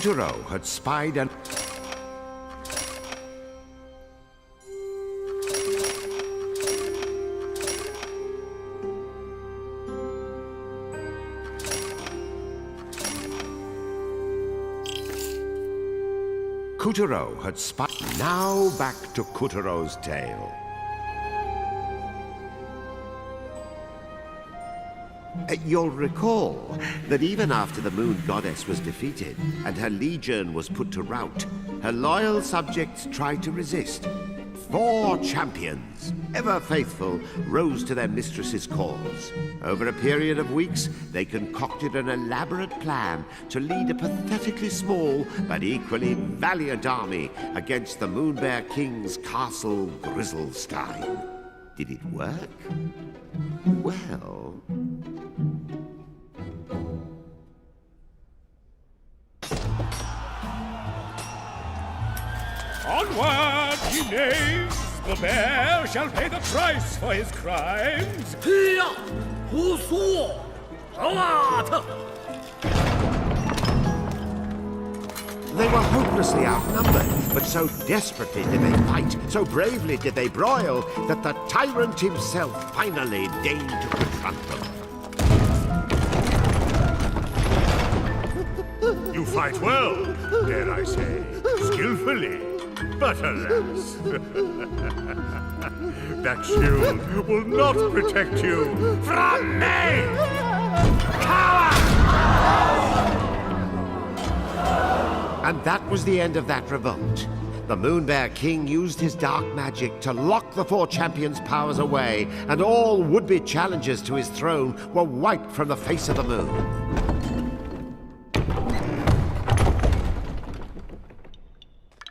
Kuturo had spied an... Kuturo had spied... Now back to Kuturo's tale. You'll recall that even after the moon goddess was defeated and her legion was put to rout, her loyal subjects tried to resist. 4 champions, ever faithful, rose to their mistress's cause. Over a period of weeks, they concocted an elaborate plan to lead a pathetically small but equally valiant army against the Moonbear King's castle Grizzlestein. Did it work? Well... Onward, ye knaves! The bear shall pay the price for his crimes! They were hopelessly outnumbered, but so desperately did they fight, so bravely did they broil, that the tyrant himself finally deigned to confront them. You fight well, dare I say, skillfully. But alas, that shield will not protect you from me! Coward! And that was the end of that revolt. The Moonbear King used his dark magic to lock the 4 champions' powers away, and all would-be challengers to his throne were wiped from the face of the moon.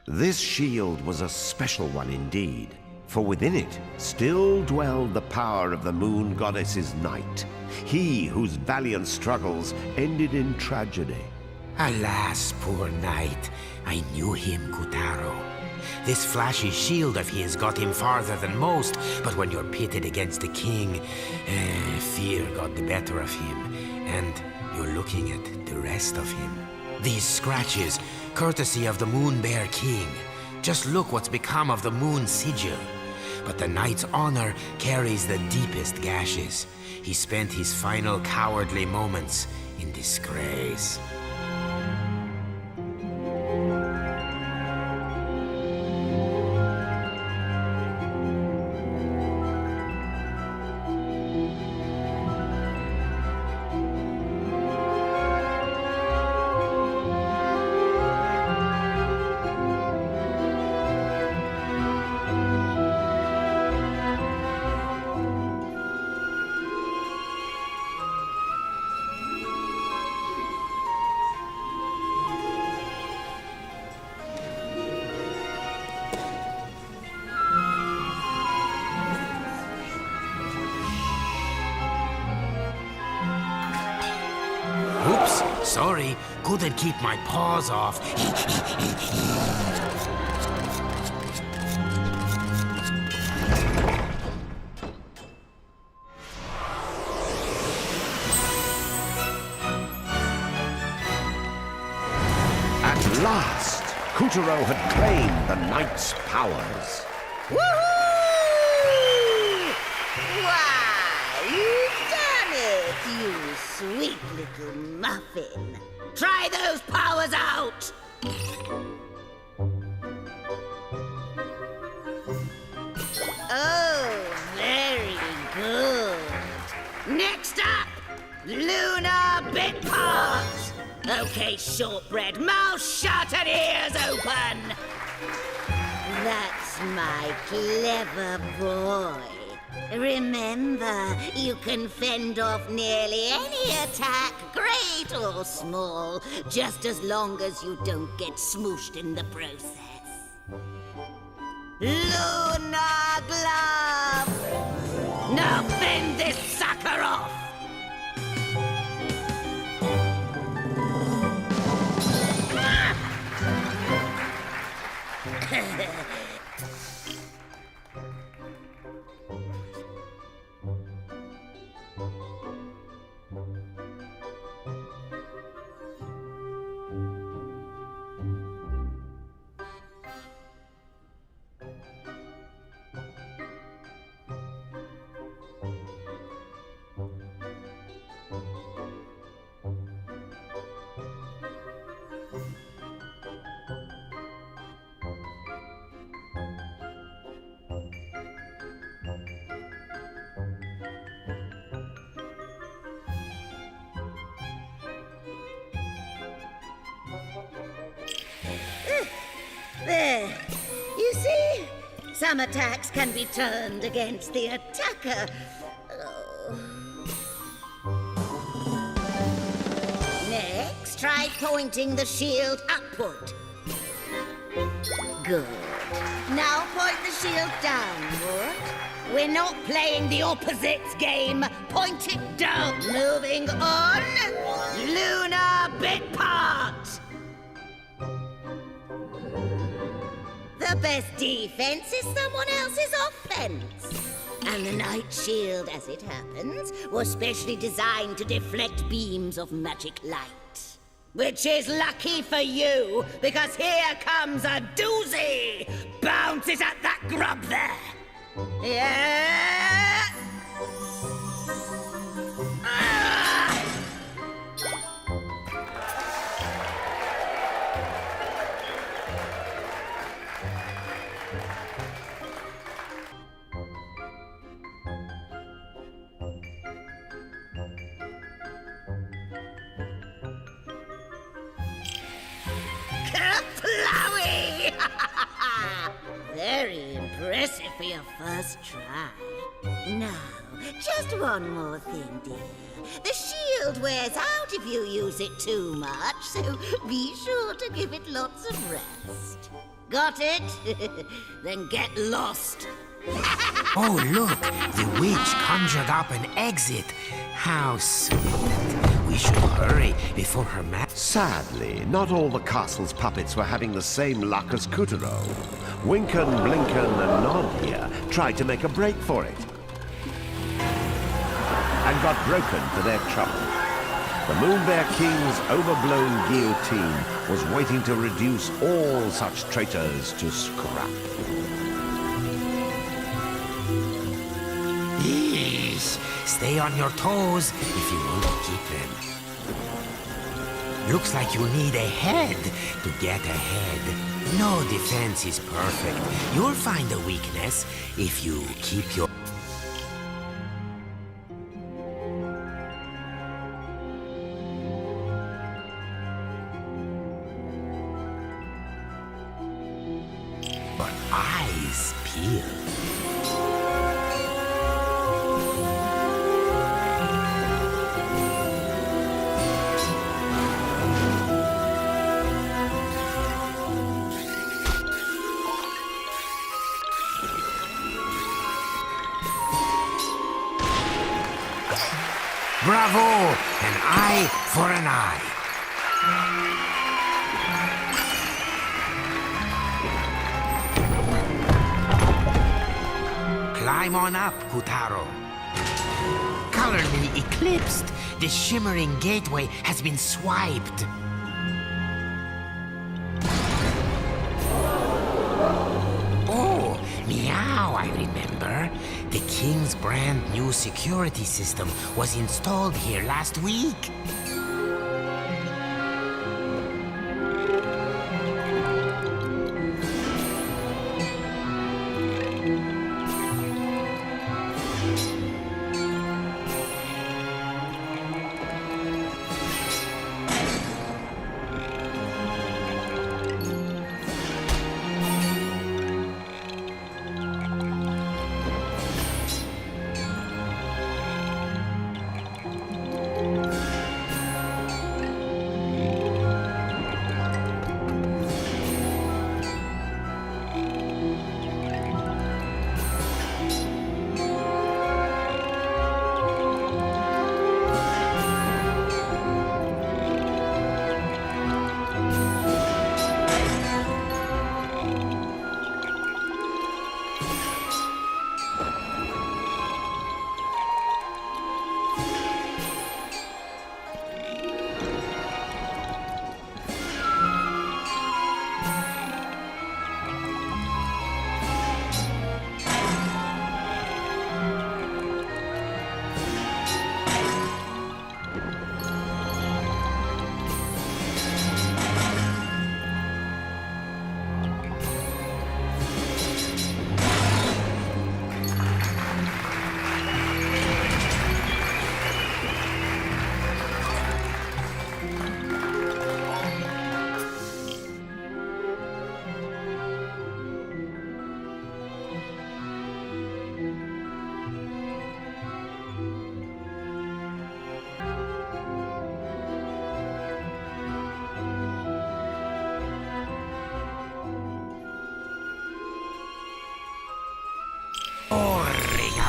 This shield was a special one indeed, for within it still dwelled the power of the moon goddess's knight, he whose valiant struggles ended in tragedy. Alas, poor knight, I knew him, Kutaro. This flashy shield of his got him farther than most, but when you're pitted against the king, fear got the better of him, and you're looking at the rest of him. These scratches, courtesy of the Moonbear King. Just look what's become of the moon sigil. But the knight's honor carries the deepest gashes. He spent his final cowardly moments in disgrace. Oops, sorry. Couldn't keep my paws off. At last, Kuturo had claimed the knight's powers. Woohoo! Why, you've done it, you sweet little muffin. Try those powers out! Oh, very good. Next up, Lunar Bit Parts. Okay, shortbread, mouth shut and ears open. That's my clever boy. Remember, you can fend off nearly any attack, great or small, just as long as you don't get smooshed in the process. Lunar Glove! Now fend this sucker off! some attacks can be turned against the attacker. Oh. Next, try pointing the shield upward. Good. Now point the shield downward. We're not playing the opposites game. Point it down. Moving on. Lunar bit part. The best defense is someone else's offense. And the Night Shield, as it happens, was specially designed to deflect beams of magic light. Which is lucky for you, because here comes a doozy! Bounce it at that grub there! Yeah! Ah! Kaplowy! Very impressive for your first try. Now, just one more thing, dear. The shield wears out if you use it too much, so be sure to give it lots of rest. Got it? Then get lost. Oh, look! The witch conjured up an exit. How sweet. We should hurry before her Sadly, not all the castle's puppets were having the same luck as Kutaro. Winken, Blinken, and Nod here tried to make a break for it. And got broken to their trouble. The Moonbear King's overblown guillotine was waiting to reduce all such traitors to scrap. Yeesh. Stay on your toes if you want to keep them. Looks like you need a head to get ahead. No defense is perfect. You'll find a weakness if you keep your... eyes peeled. Bravo! An eye for an eye. Climb on up, Kutaro. Colorly eclipsed. The shimmering gateway has been swiped. Oh, meow, I remember. The king's brand new security system was installed here last week.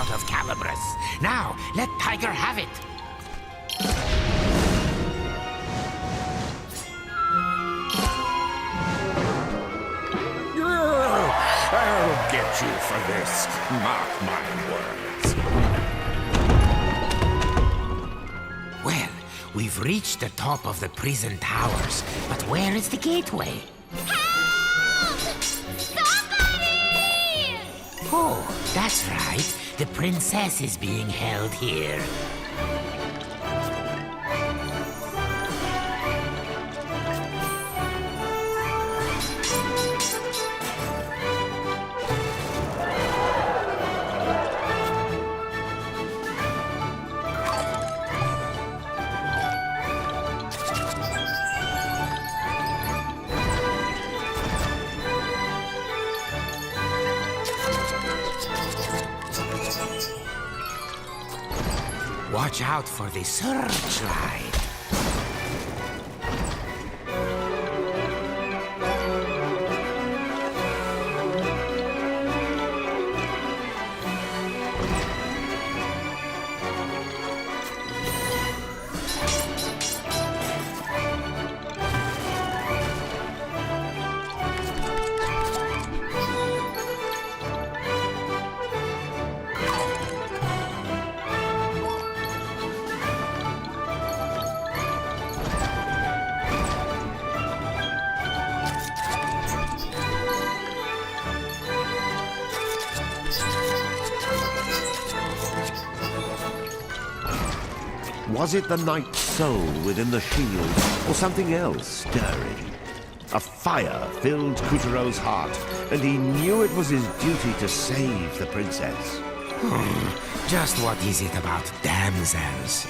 out of Calibras. Now, let Tiger have it. I'll get you for this. Mark my words. Well, we've reached the top of the prison towers, but where is the gateway? Help! Somebody! Oh, that's right. The princess is being held here. Watch out for the searchlight. Was it the knight's soul within the shield, or something else stirring? A fire filled Coutureau's heart, and he knew it was his duty to save the princess. Just what is it about damsels?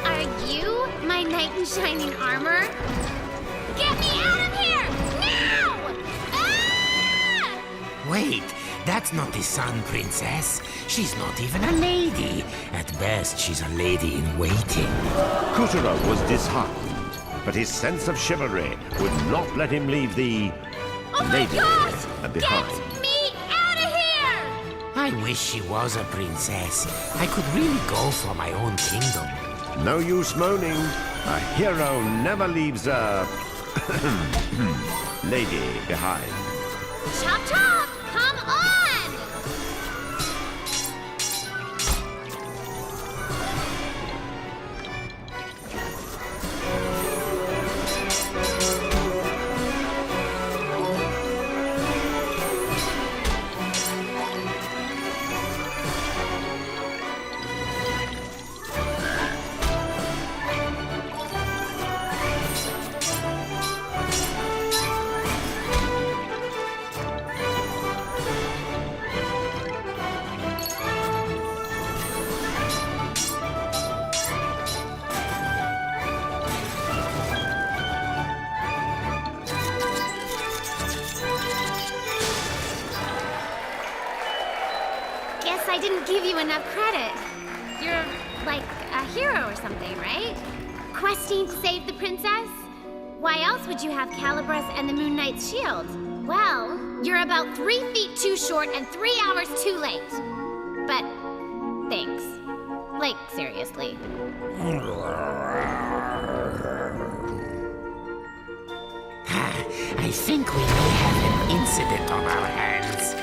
Are you my knight in shining armor? Get me out of here! Now! Ah! Wait, that's not the Sun Princess. She's not even a lady. At best, she's a lady in waiting. Coutureau was disheartened, but his sense of chivalry would not let him leave the Oh my lady gosh! behind. Get me out of here! I wish she was a princess. I could really go for my own kingdom. No use moaning. A hero never leaves a lady behind. Chop chop! Come on! Guess I didn't give you enough credit. You're like a hero or something, right? Questing to save the princess? Why else would you have Calibras and the Moon Knight's shield? Well, you're about 3 feet too short and 3 hours too late. But thanks. Like, seriously. I think we may have an incident on our hands.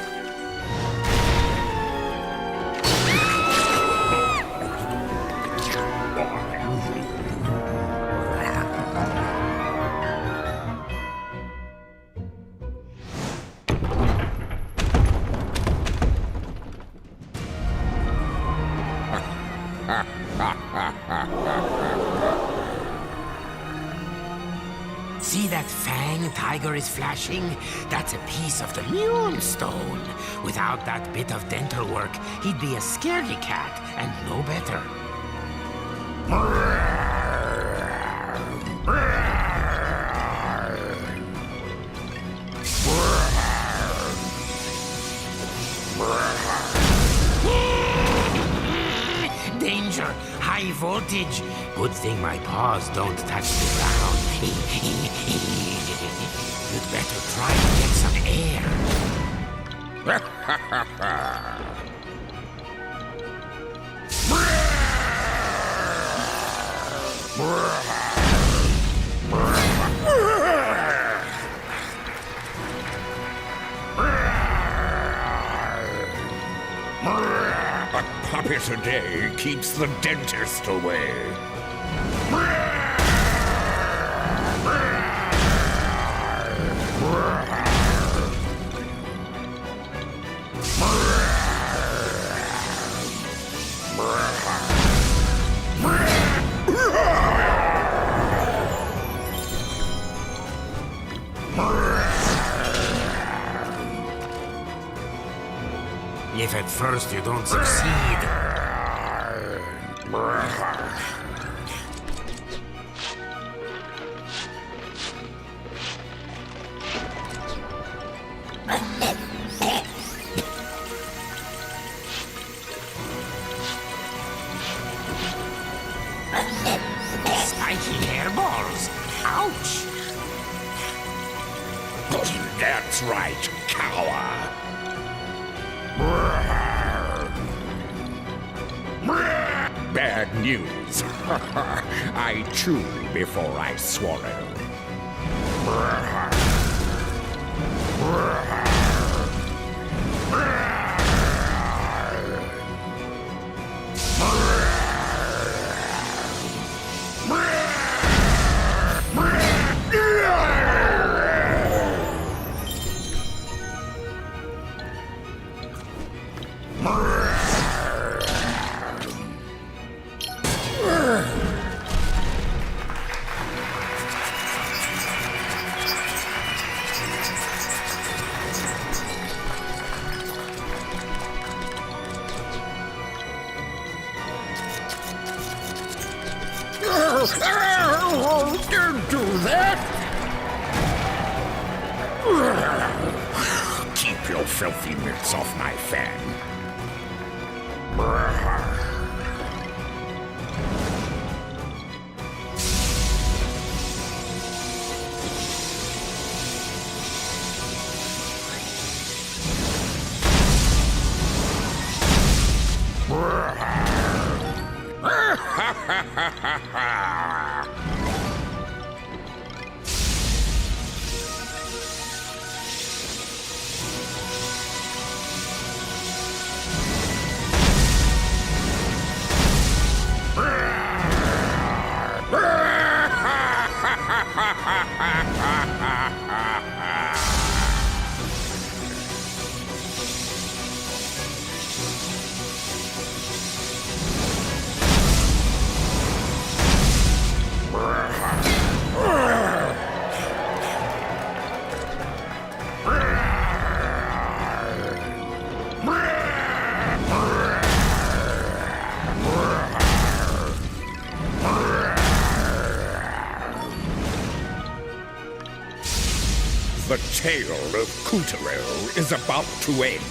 See that fang Tiger is flashing? That's a piece of the Moonstone. Without that bit of dental work, he'd be a scaredy cat and no better. Danger! High voltage! Good thing my paws don't touch the ground. You'd better try to get some air. A puppet a day keeps the dentist away. If at first you don't succeed... Spiky hairballs! Ouch! That's right, cower. Bad news. I chew before I swallow. Don't do that! Keep your filthy mitts off my fan. The tale of Puppeteer is about to end.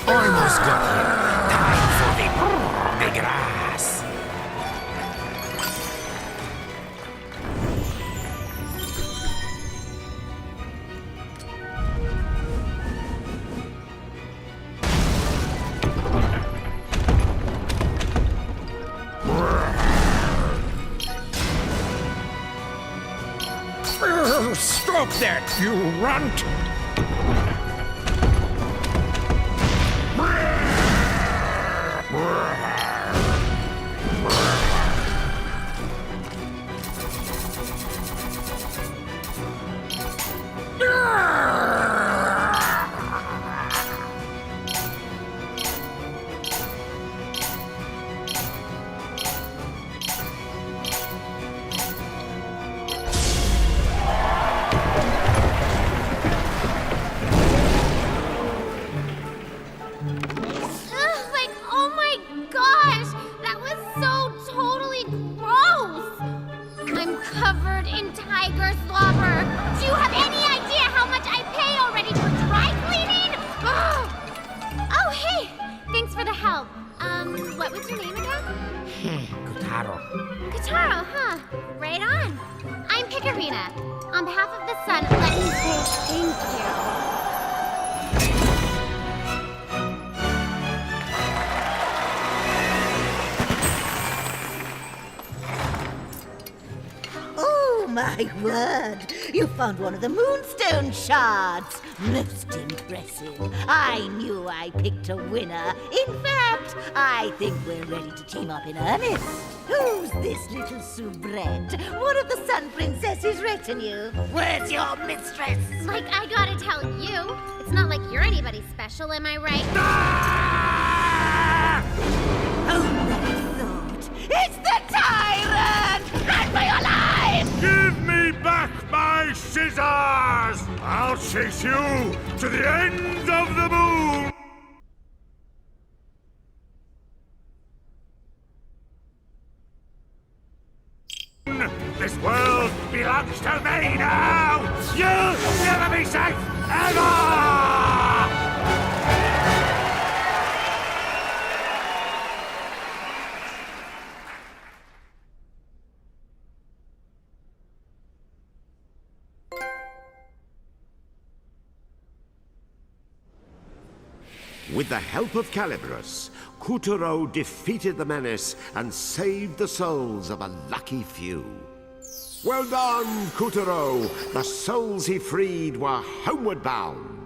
Almost got him. Time for the grass. Stop that, you runt! Ugh, like, oh my gosh! That was so totally gross! I'm covered in tiger slobber. Do you have any idea how much I pay already for dry cleaning? Ugh. Oh, hey! Thanks for the help. What was your name again? Kotaro. Kataro, huh? Right on. I'm Picarina. On behalf of the sun, let me say thank you. Oh, my word! You found one of the moonstone shards! Most impressive. I knew I picked a winner. In fact, I think we're ready to team up in earnest. Who's this little soubrette? One of the Sun Princess's retinue. Where's your mistress? Like, I gotta tell you, it's not like you're anybody special, am I right? Oh, my thought! It's the tyrant! Run for your life! Give me back my scissors! I'll chase you to the end of the moon! This world belongs to me now! You'll never be safe, ever! With the help of Calibrus, Kuturo defeated the menace and saved the souls of a lucky few. Well done, Kuturo! The souls he freed were homeward bound.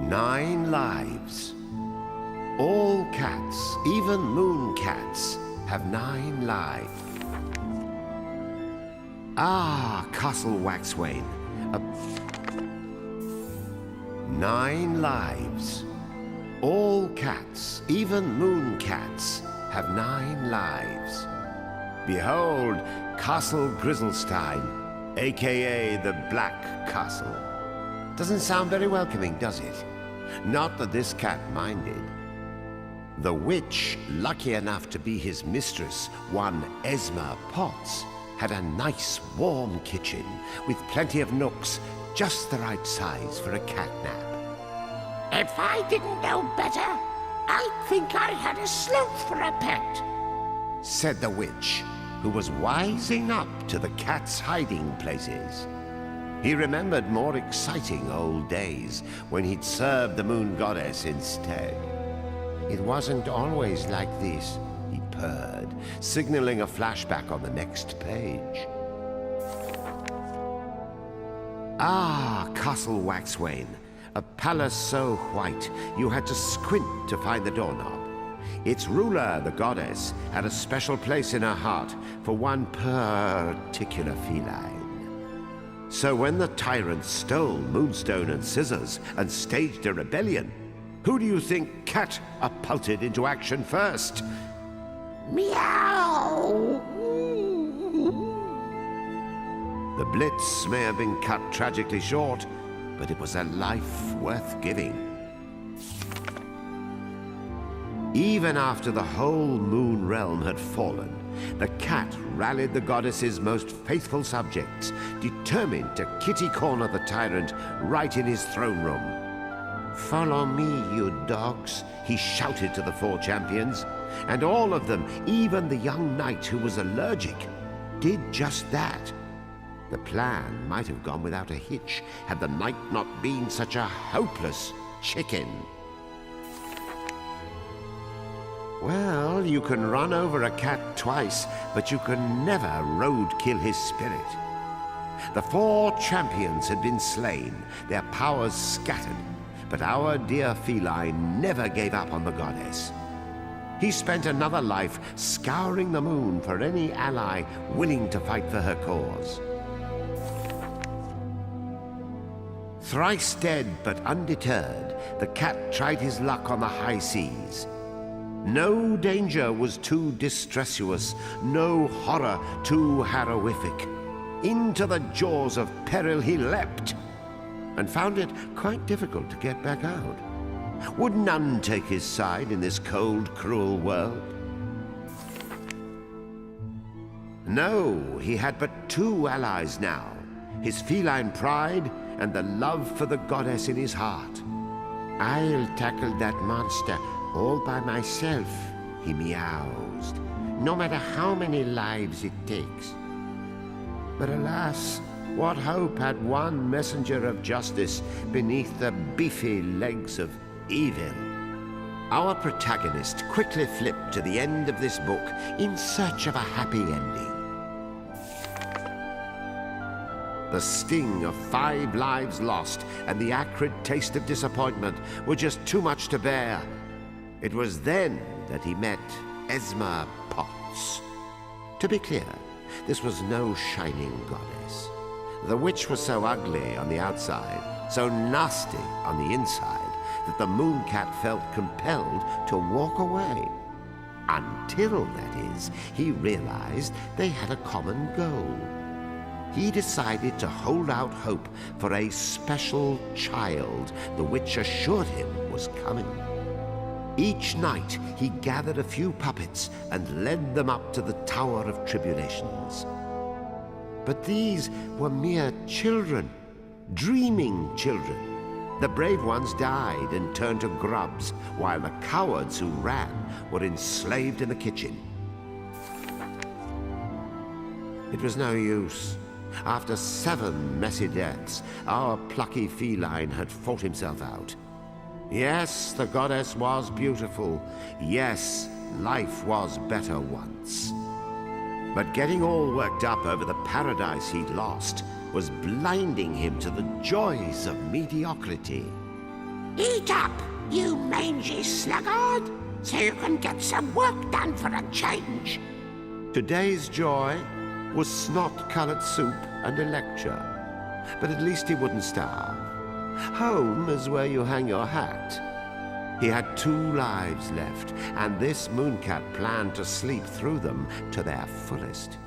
9 lives. All cats, even moon cats, have 9 lives. Ah, Castle Waxwain. 9 lives. All cats, even moon cats, have 9 lives. Behold, Castle Grizzlestein, aka the Black Castle. Doesn't sound very welcoming, does it? Not that this cat minded. The witch, lucky enough to be his mistress, one Esma Potts, had a nice warm kitchen with plenty of nooks, just the right size for a cat nap. If I didn't know better, I'd think I had a sloth for a pet, said the witch, who was wising up to the cat's hiding places. He remembered more exciting old days when he'd served the moon goddess instead. It wasn't always like this, he purred, signaling a flashback on the next page. Ah, Castle Waxwain, a palace so white you had to squint to find the doorknob. Its ruler, the goddess, had a special place in her heart for one particular feline. So when the tyrant stole Moonstone and Scissors and staged a rebellion, who do you think catapulted into action first? meow. The blitz may have been cut tragically short, but it was a life worth giving. Even after the whole moon realm had fallen, the cat rallied the goddess's most faithful subjects, determined to kitty-corner the tyrant right in his throne room. "Follow me, you dogs," he shouted to the 4 champions, and all of them, even the young knight who was allergic, did just that. The plan might have gone without a hitch had the knight not been such a hopeless chicken. Well, you can run over a cat twice, but you can never roadkill his spirit. The 4 champions had been slain, their powers scattered, but our dear feline never gave up on the goddess. He spent another life scouring the moon for any ally willing to fight for her cause. Thrice dead but undeterred, the cat tried his luck on the high seas. No danger was too distressous, no horror too heroific. Into the jaws of peril he leapt, and found it quite difficult to get back out. Would none take his side in this cold, cruel world? No, he had but 2 allies now, his feline pride and the love for the goddess in his heart. "I'll tackle that monster all by myself," he meowsed, "no matter how many lives it takes." But alas, what hope had one messenger of justice beneath the beefy legs of evil? Our protagonist quickly flipped to the end of this book in search of a happy ending. The sting of 5 lives lost and the acrid taste of disappointment were just too much to bear. It was then that he met Esma Potts. To be clear, this was no shining goddess. The witch was so ugly on the outside, so nasty on the inside, that the moon cat felt compelled to walk away. Until, that is, he realized they had a common goal. He decided to hold out hope for a special child the witch assured him was coming. Each night he gathered a few puppets and led them up to the Tower of Tribulations. But these were mere children, dreaming children. The brave ones died and turned to grubs, while the cowards who ran were enslaved in the kitchen. It was no use. After 7 messy deaths, our plucky feline had fought himself out. Yes, the goddess was beautiful. Yes, life was better once. But getting all worked up over the paradise he'd lost was blinding him to the joys of mediocrity. Eat up, you mangy sluggard, so you can get some work done for a change. Today's joy was snot-colored soup and a lecture. But at least he wouldn't starve. Home is where you hang your hat. He had 2 lives left, and this mooncat planned to sleep through them to their fullest.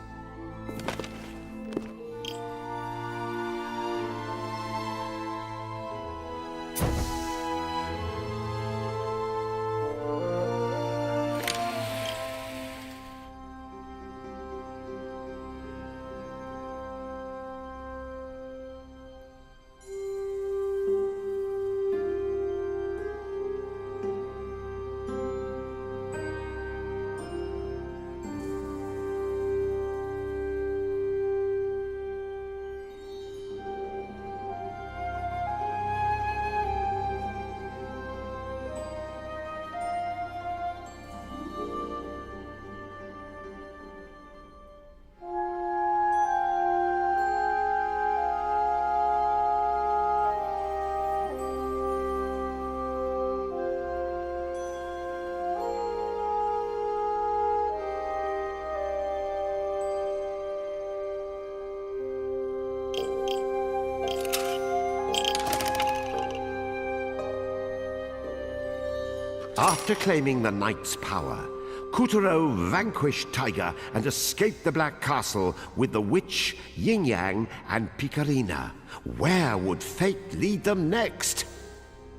After claiming the knight's power, Kutaro vanquished Tiger and escaped the Black Castle with the witch, Yin Yang, and Picarina. Where would fate lead them next?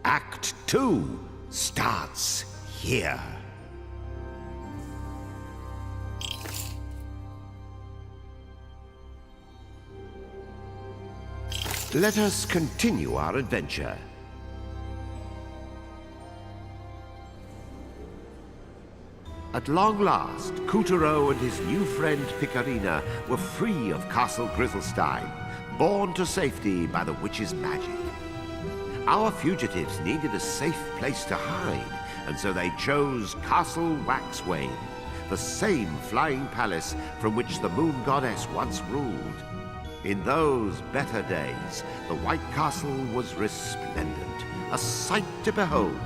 Act 2 starts here. Let us continue our adventure. At long last, Kutaro and his new friend Picarina were free of Castle Grizzlestein, borne to safety by the witch's magic. Our fugitives needed a safe place to hide, and so they chose Castle Waxwayne, the same flying palace from which the Moon Goddess once ruled. In those better days, the White Castle was resplendent, a sight to behold.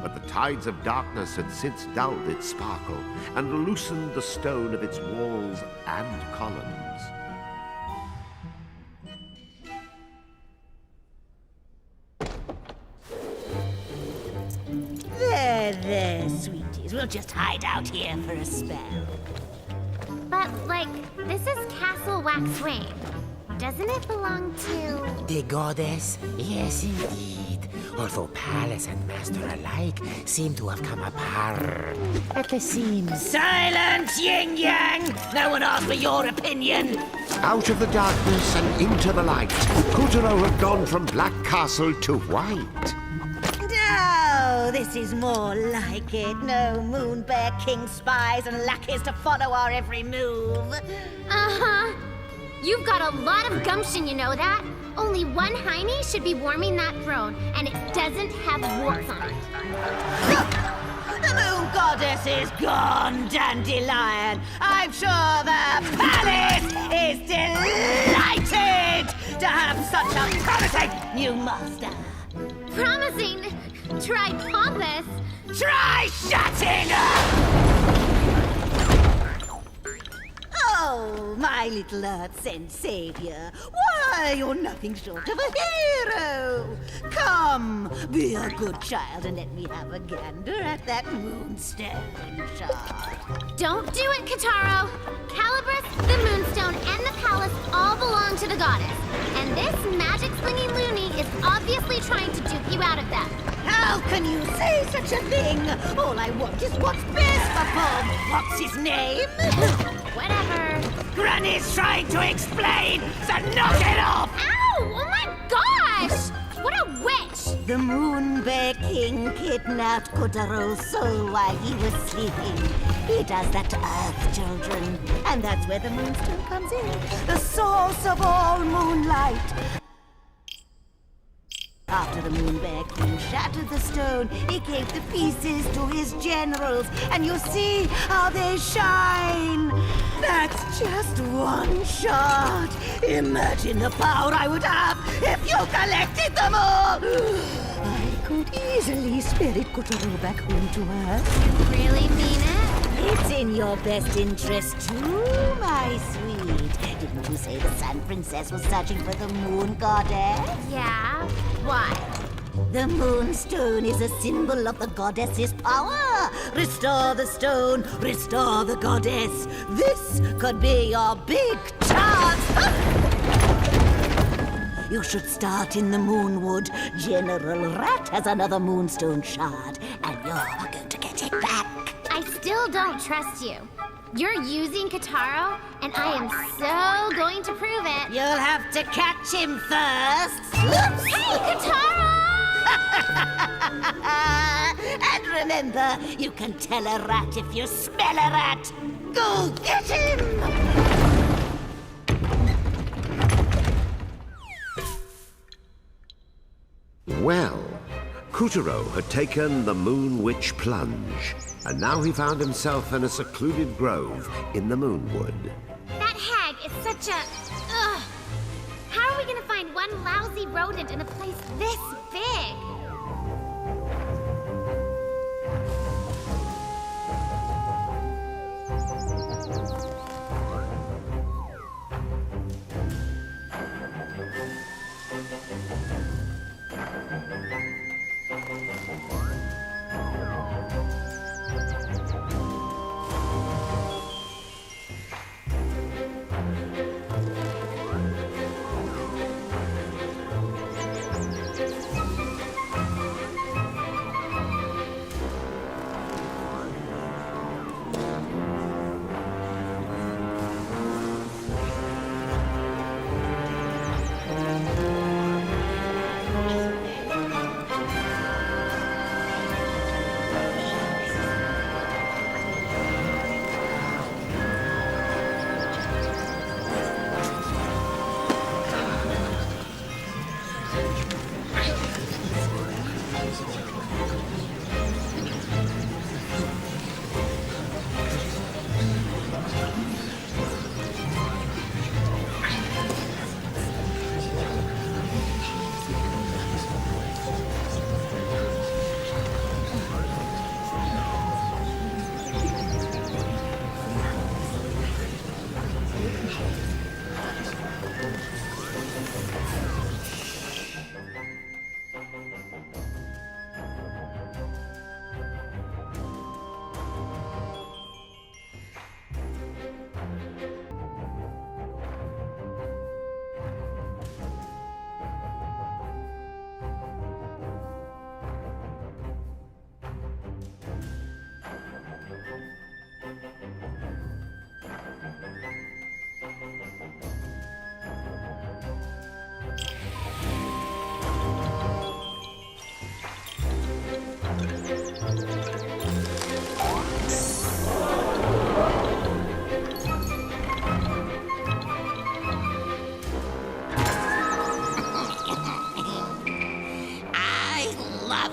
But the tides of darkness had since dulled its sparkle and loosened the stone of its walls and columns. There, sweeties. We'll just hide out here for a spell. But, like, this is Castle Waxwayne. Doesn't it belong to... The goddess? Yes, indeed. Although palace and master alike seem to have come apart at the seams. Silence, Yin Yang! No one asked for your opinion! Out of the darkness and into the light, Kutaro had gone from Black Castle to White. No, this is more like it. No Moon Bear King spies and lackeys to follow our every move. Uh-huh. You've got a lot of gumption, you know that? Only one hiney should be warming that throne, and it doesn't have warts on it. The Moon Goddess is gone, Dandelion. I'm sure the palace is delighted to have such a promising new master. Promising? Try pompous. Try shutting up! Oh, my little Earth-sent savior. Why, you're nothing short of a hero. Come, be a good child and let me have a gander at that moonstone shard. Don't do it, Kataro. Calabrus, the Moonstone, and the palace all belong to the goddess. And this magic-slinging loony is obviously trying to dupe you out of them. How can you say such a thing? All I want is what's best for Bob. What's his name? Whatever. Granny's trying to explain, so knock it off! Ow! Oh my gosh! What a witch! The Moon Bear King kidnapped Kotaro's soul while he was sleeping. He does that to Earth children, and that's where the Moonstone comes in. The source of all moonlight. After the Moon Bear King shattered the stone, he gave the pieces to his generals, and you see how they shine. That's just one shard. Imagine the power I would have if you collected them all. I could easily spirit Kotaro back home to her. You really mean it? It's in your best interest too, my sweet. Didn't you say the Sun Princess was searching for the Moon Goddess? Yeah. Why? The Moonstone is a symbol of the goddess's power. Restore the stone, restore the goddess. This could be your big chance. You should start in the Moonwood. General Rat has another Moonstone shard, and you're going to get it back. I still don't trust you. You're using Kotaro, and I am so going to prove it. You'll have to catch him first. Hey, Kotaro! And remember, you can tell a rat if you smell a rat. Go get him! Well, Kotaro had taken the Moon Witch plunge, and now he found himself in a secluded grove in the Moonwood. That hag is such a... Ugh. How are we gonna find one lousy rodent in a place this big?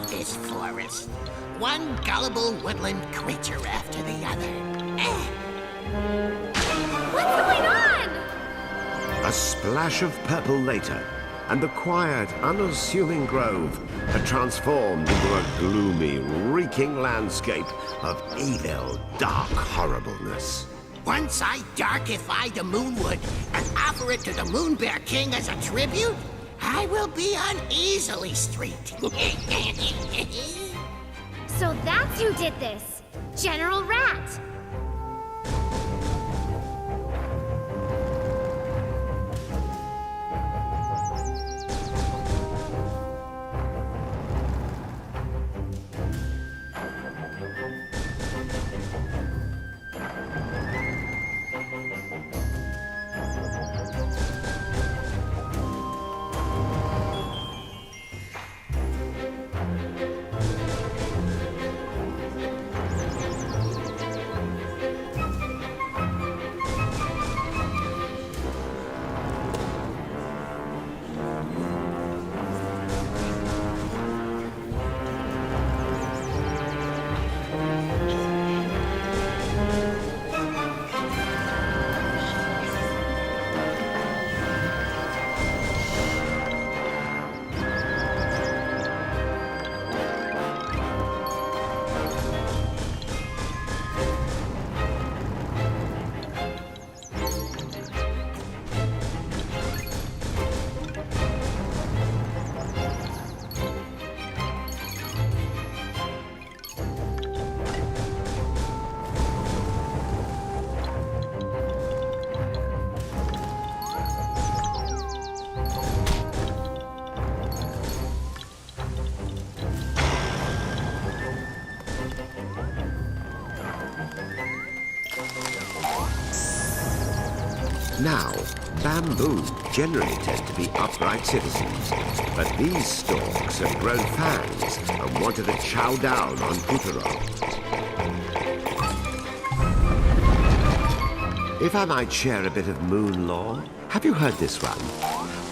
This forest. One gullible woodland creature after the other. What's going on? A splash of purple later, and the quiet, unassuming grove had transformed into a gloomy, reeking landscape of evil, dark horribleness. Once I darkify the Moonwood and offer it to the Moon Bear King as a tribute, I will be on Easily Street. So that's who did this. General Rat. Now, bamboo generally tend to be upright citizens, but these stalks have grown fangs and wanted to chow down on Puppeteer. If I might share a bit of moon lore, have you heard this one?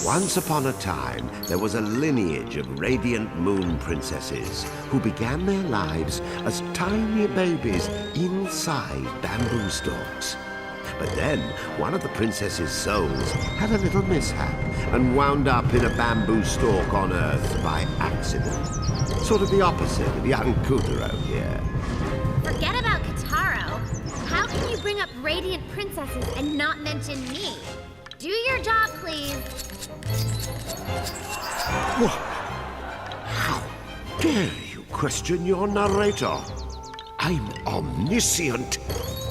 Once upon a time, there was a lineage of radiant moon princesses who began their lives as tiny babies inside bamboo stalks. But then, one of the princess's souls had a little mishap and wound up in a bamboo stalk on Earth by accident. Sort of the opposite of young Puppeteer here. Forget about Kataro. How can you bring up radiant princesses and not mention me? Do your job, please. What? How dare you question your narrator? I'm omniscient.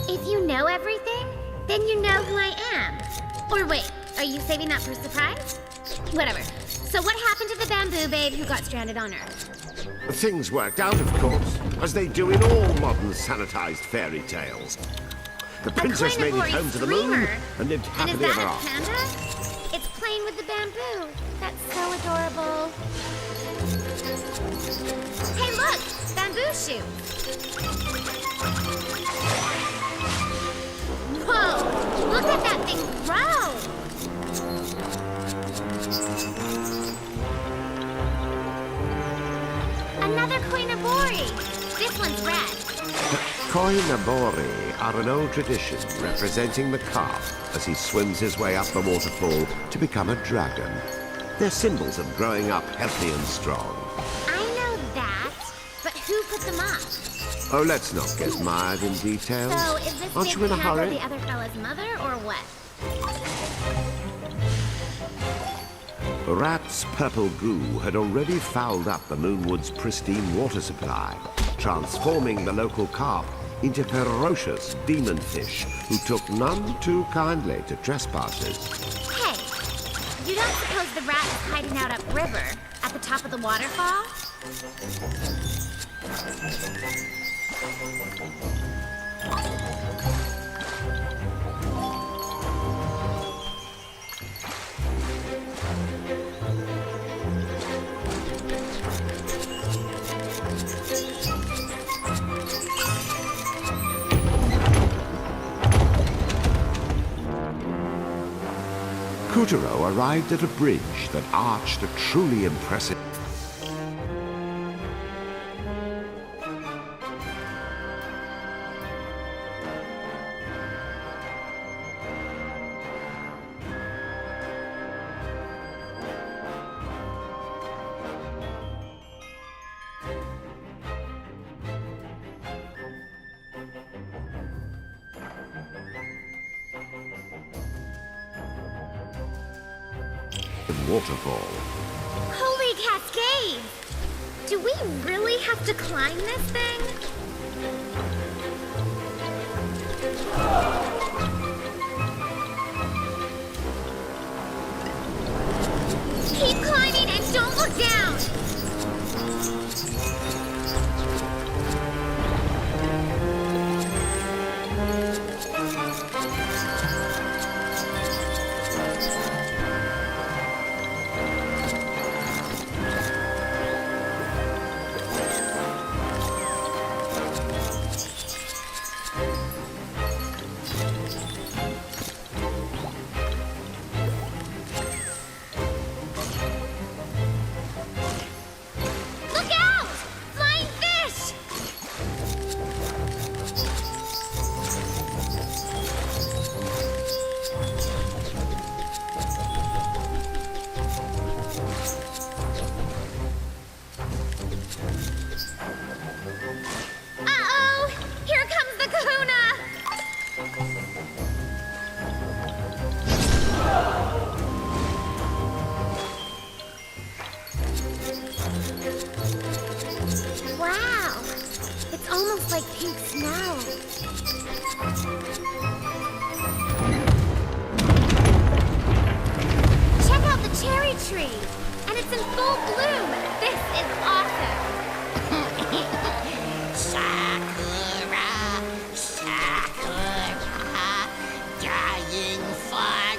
If you know everything, then you know who I am. Or wait, are you saving that for a surprise? Whatever. So what happened to the bamboo babe who got stranded on Earth? Things worked out, of course, as they do in all modern sanitized fairy tales. The princess made it home to the moon and lived And is happily ever that a after. panda? It's playing with the bamboo. That's so adorable. Hey, look! Bamboo shoot! Whoa! Look at that thing grow! Another koinobori! This one's red. Koinobori are an old tradition representing the carp as he swims his way up the waterfall to become a dragon. They're symbols of growing up healthy and strong. I know that, but who put them up? Oh, let's not get mired in details. So is this Aren't big you in a panda hurry? the other fella's mother, or what? Rat's purple goo had already fouled up the Moonwood's pristine water supply, transforming the local carp into ferocious demon fish who took none too kindly to trespassers. Hey, you don't suppose the rat is hiding out upriver, at the top of the waterfall? Puppeteer arrived at a bridge that arched a truly impressive... waterfall. Holy cascade! Do we really have to climb this thing? Keep climbing and don't look down! Look out! Flying fish! Uh-oh! Here comes the kahuna! Wow! It's almost like pink snow. Check out the cherry tree! And it's in full bloom! This is awesome! Sakura, Sakura, dying for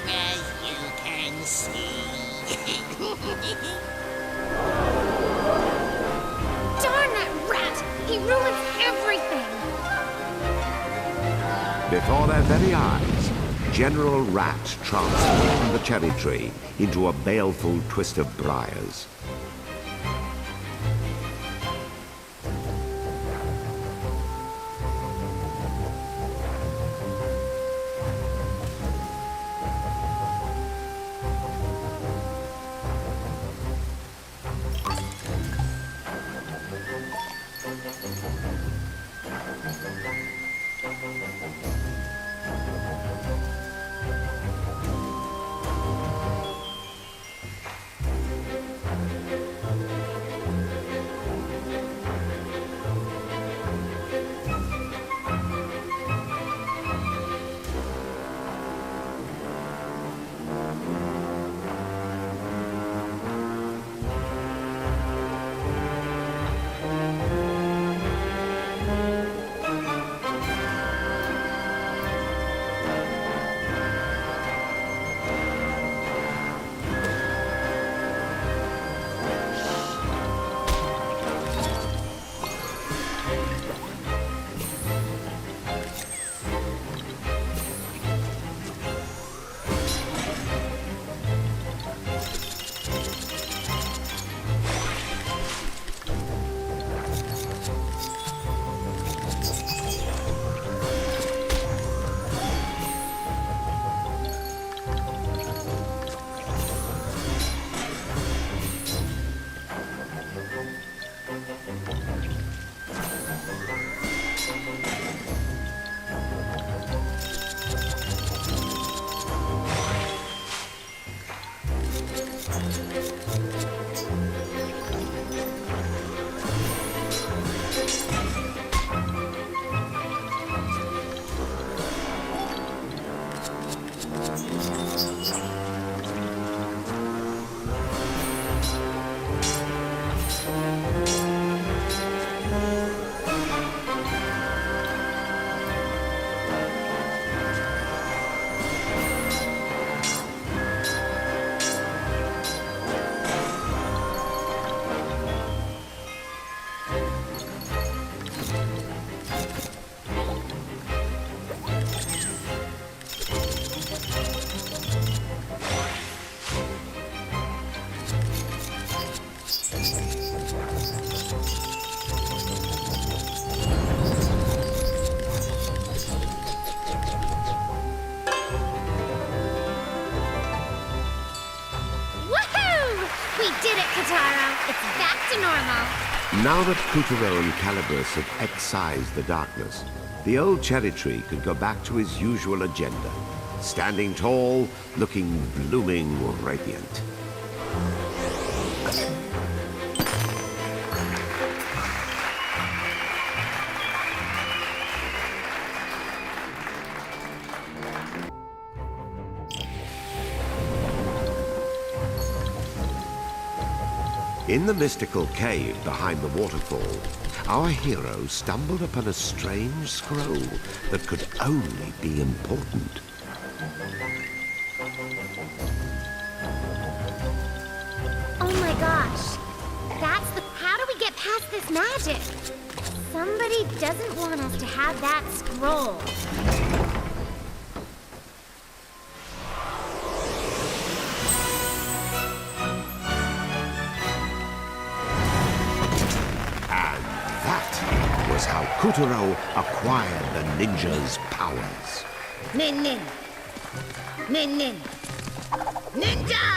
Before their very eyes, General Rat transformed the cherry tree into a baleful twist of briars. It's back to normal. Now that Puppeteer and Calibros had excised the darkness, the old cherry tree could go back to his usual agenda, standing tall, looking blooming radiant. In the mystical cave behind the waterfall, our hero stumbled upon a strange scroll that could only be important. Oh my gosh. How do we get past this magic? Somebody doesn't want us to have that scroll. How Puppeteer acquired the ninja's powers. Nin nin. Nin nin. Ninja!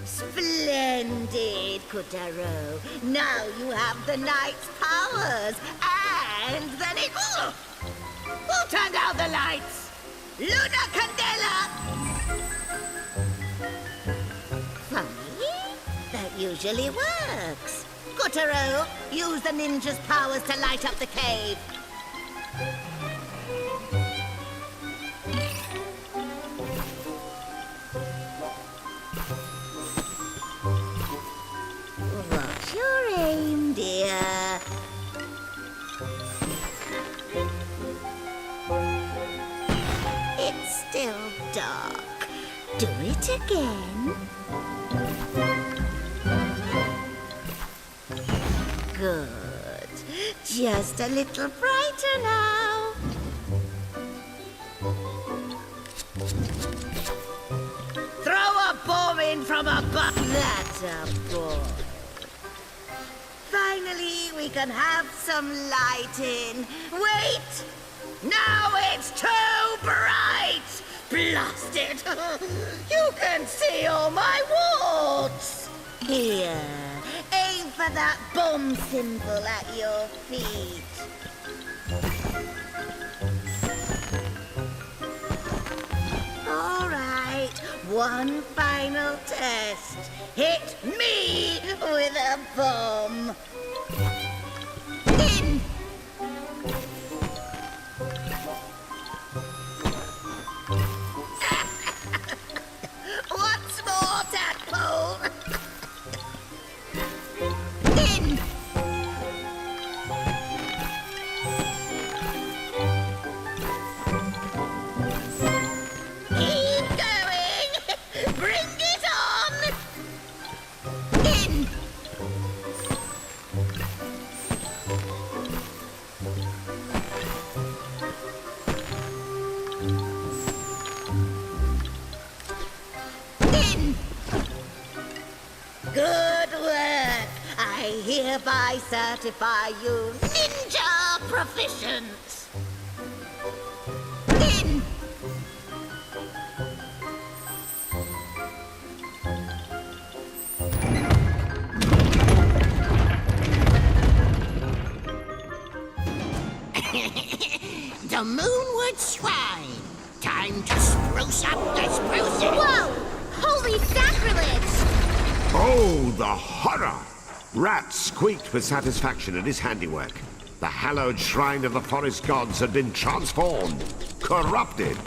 Splendid, Puppeteer. Now you have the knight's powers and the Niku. Who turned out the lights? Luna Candela! Funny. That usually works. Puppeteer, use the ninja's powers to light up the cave. What's your aim, dear? It's still dark. Do it again. Good. Just a little brighter now. from above. That's a boy. Finally, we can have some lighting. Wait! Now it's too bright! Blast it! You can see all my warts! Here, aim for that bomb symbol at your feet. All right, one final test. Hit me with a bomb. In! Once more, tadpole. In! Keep going! Bring it on! In! In! Good work! I hereby certify you ninja proficient! In! The Moonwood Shrine. Time to spruce up the spruces. Whoa! Holy sacrilege! Oh, the horror! Rat squeaked with satisfaction at his handiwork. The hallowed shrine of the forest gods had been transformed, corrupted.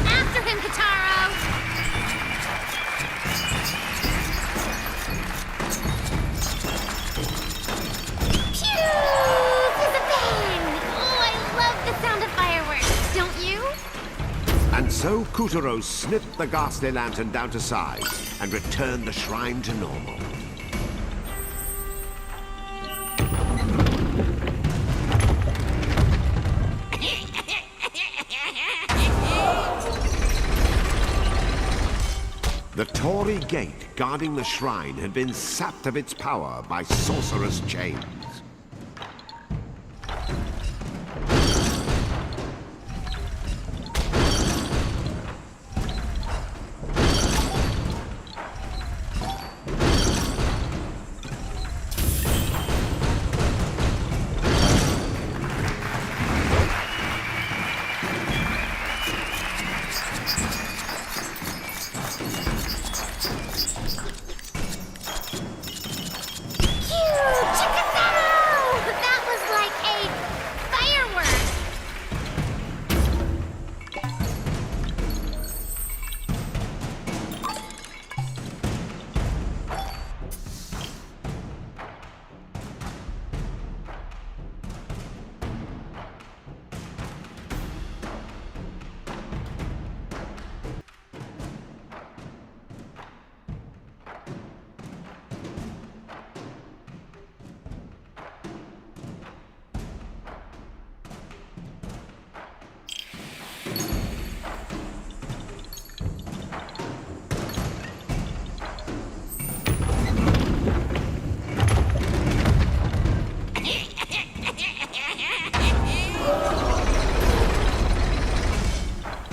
After him, Kataro! Pew! To the bang! Oh, I love the sound of fireworks, don't you? And so Kutaro snipped the ghastly lantern down to size and returned the shrine to normal. The Torii gate guarding the shrine had been sapped of its power by sorcerer's chains. That was like a firework!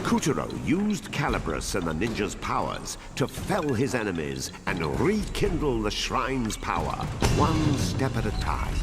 Kutaro used Calibros and the ninja's powers to fell his enemies and rekindle the shrine's power, one step at a time.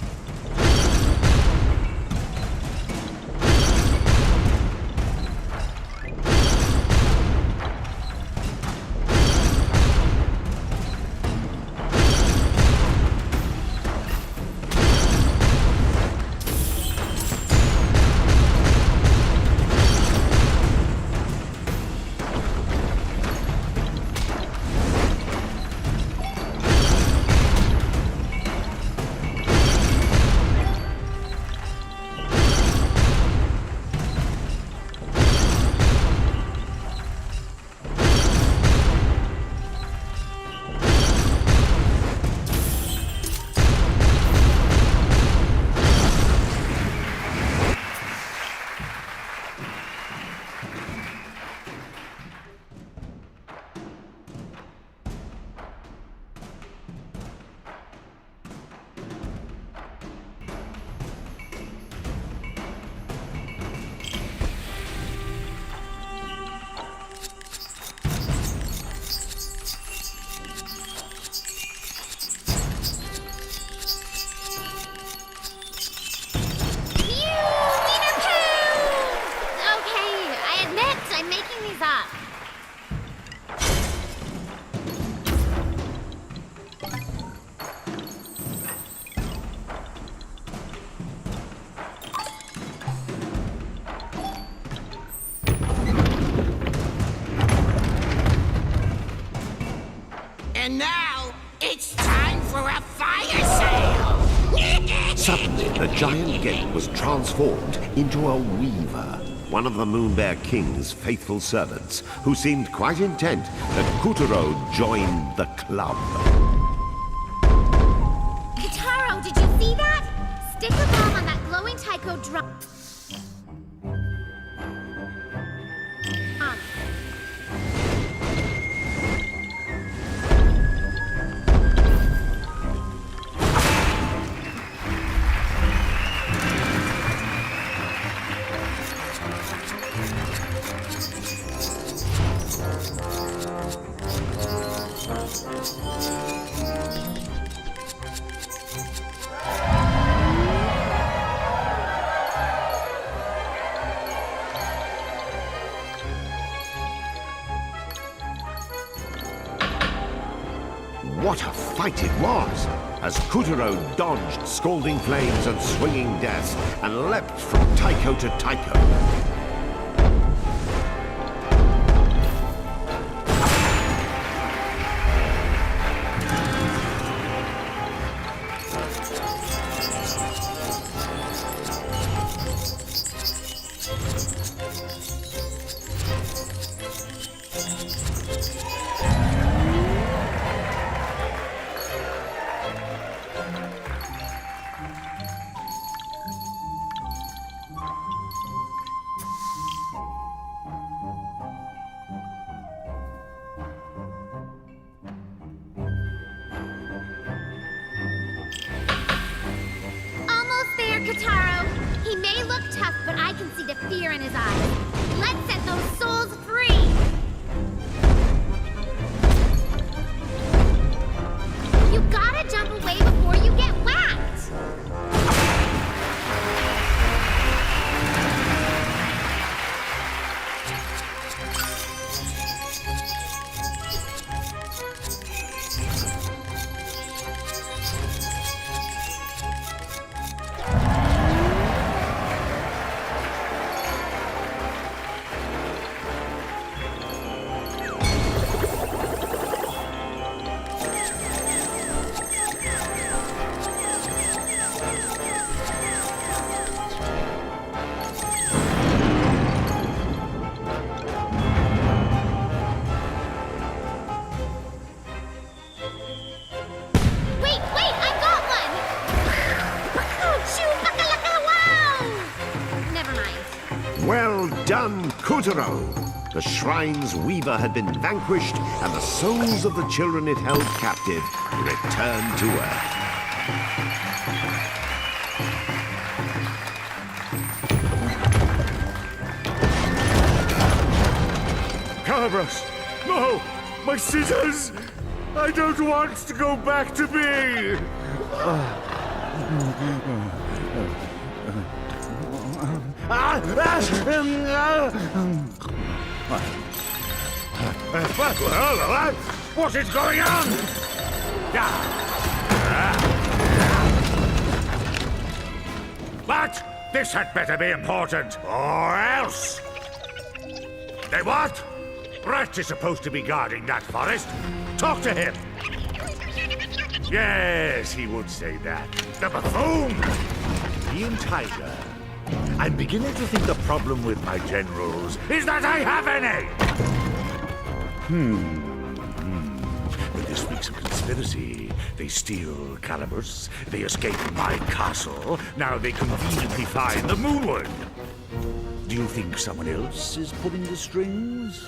Suddenly, the giant gate was transformed into a weaver, one of the Moonbear King's faithful servants, who seemed quite intent that Kuturo join the club. Kitaro, did you see that? Stick a bomb on that glowing taiko drum. What a fight it was! As Kuturo dodged scalding flames and swinging death and leapt from taiko to taiko. Kitaro! He may look tough, but I can see the fear in his eyes. Let's set those souls free! You gotta jump away before you get whacked! Well done, Kuturo! The shrine's weaver had been vanquished, and the souls of the children it held captive returned to Earth. Calibros! No! My scissors! I don't want to go back to me! What is going on? But this had better be important, or else. They what? Rat is supposed to be guarding that forest. Talk to him. Yes, he would say that. The buffoon! Being Tiger, I'm beginning to think the problem with my generals is that I have any! With this week's conspiracy, they steal Calibros, they escape my castle, now they conveniently find the Moonward. Do you think someone else is pulling the strings?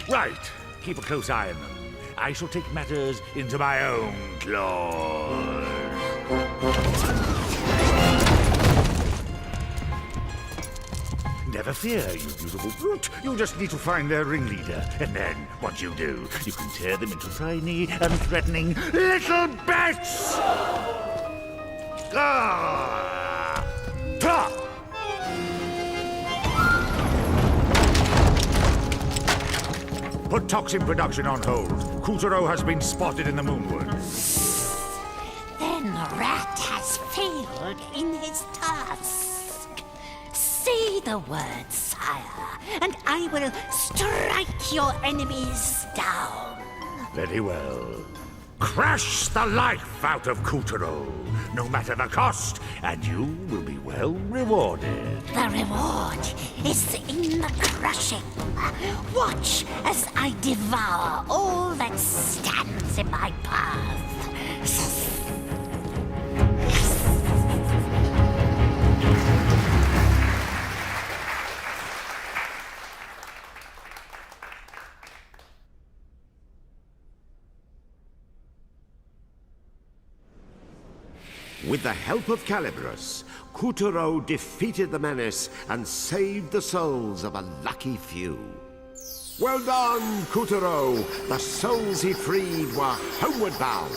Right. Keep a close eye on them. I shall take matters into my own claws. Never fear, you beautiful brute. You just need to find their ringleader. And then, what you do, you can tear them into tiny and threatening little bits! Ah! Ta! Put toxin production on hold. Kuturo has been spotted in the Moonwood. Then Rat has failed in his task. Say the word, sire, and I will strike your enemies down. Very well. Crush the life out of Kutaro, no matter the cost, and you will be well rewarded. The reward is in the crushing. Watch as I devour all that stands in my path. With the help of Calibrus, Kutaro defeated the menace and saved the souls of a lucky few. Well done, Kutaro! The souls he freed were homeward bound.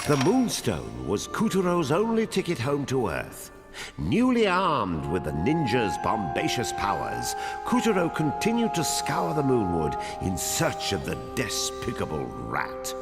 The Moonstone was Kutaro's only ticket home to Earth. Newly armed with the ninja's bombacious powers, Kutaro continued to scour the Moonwood in search of the despicable rat.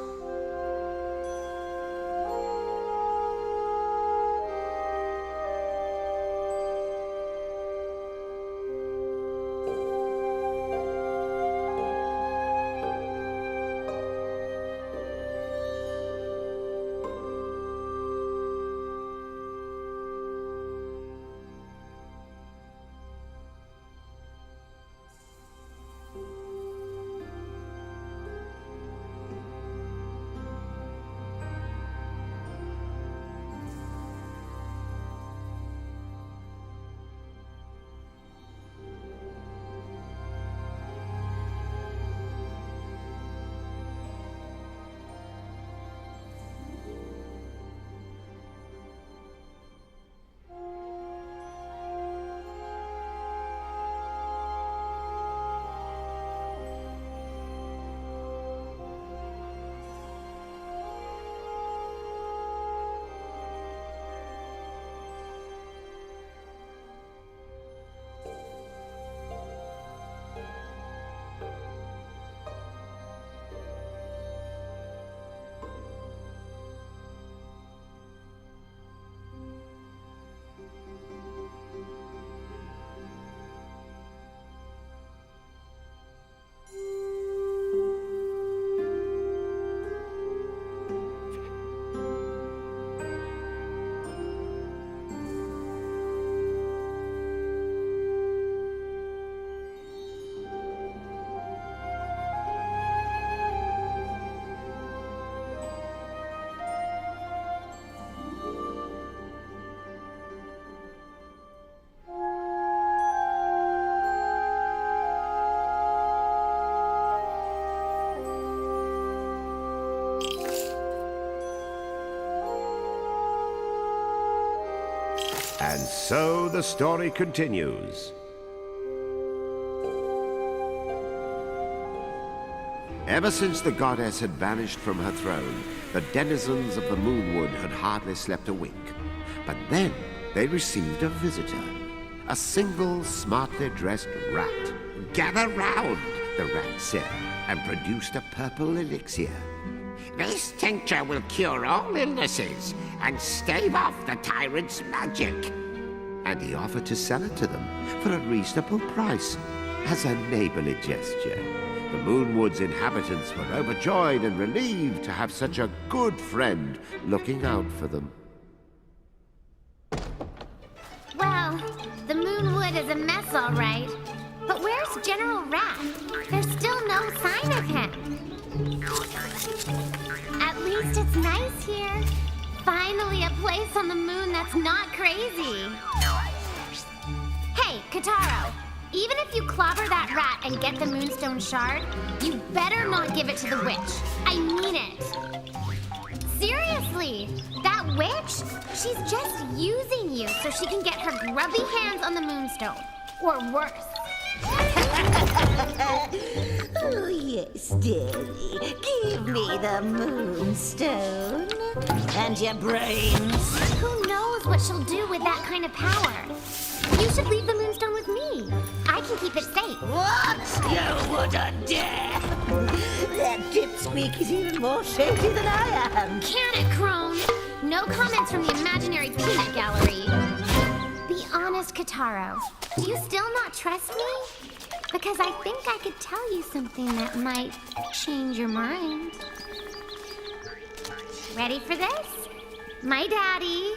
And so the story continues. Ever since the goddess had vanished from her throne, the denizens of the Moonwood had hardly slept a wink. But then they received a visitor, a single smartly dressed rat. "Gather round," the rat said, and produced a purple elixir. "This tincture will cure all illnesses and stave off the tyrant's magic." And he offered to sell it to them for a reasonable price, as a neighborly gesture. The Moonwood's inhabitants were overjoyed and relieved to have such a good friend looking out for them. Well, the Moonwood is a mess, all right. But where's General Rat? There's still no sign of him. At least it's nice here. Finally a place on the moon that's not crazy. Hey, Kutaro. Even if you clobber that rat and get the Moonstone Shard, you better not give it to the witch. I mean it. Seriously, that witch? She's just using you so she can get her grubby hands on the Moonstone. Or worse. Oh, yes, dearie. Give me the Moonstone. And your brains. Who knows what she'll do with that kind of power? You should leave the Moonstone with me. I can keep it safe. What? You wouldn't dare! That dipsqueak is even more shady than I am. Can it, Crone? No comments from the imaginary peanut gallery. Be honest, Kataro. Do you still not trust me? Because I think I could tell you something that might change your mind. Ready for this? My daddy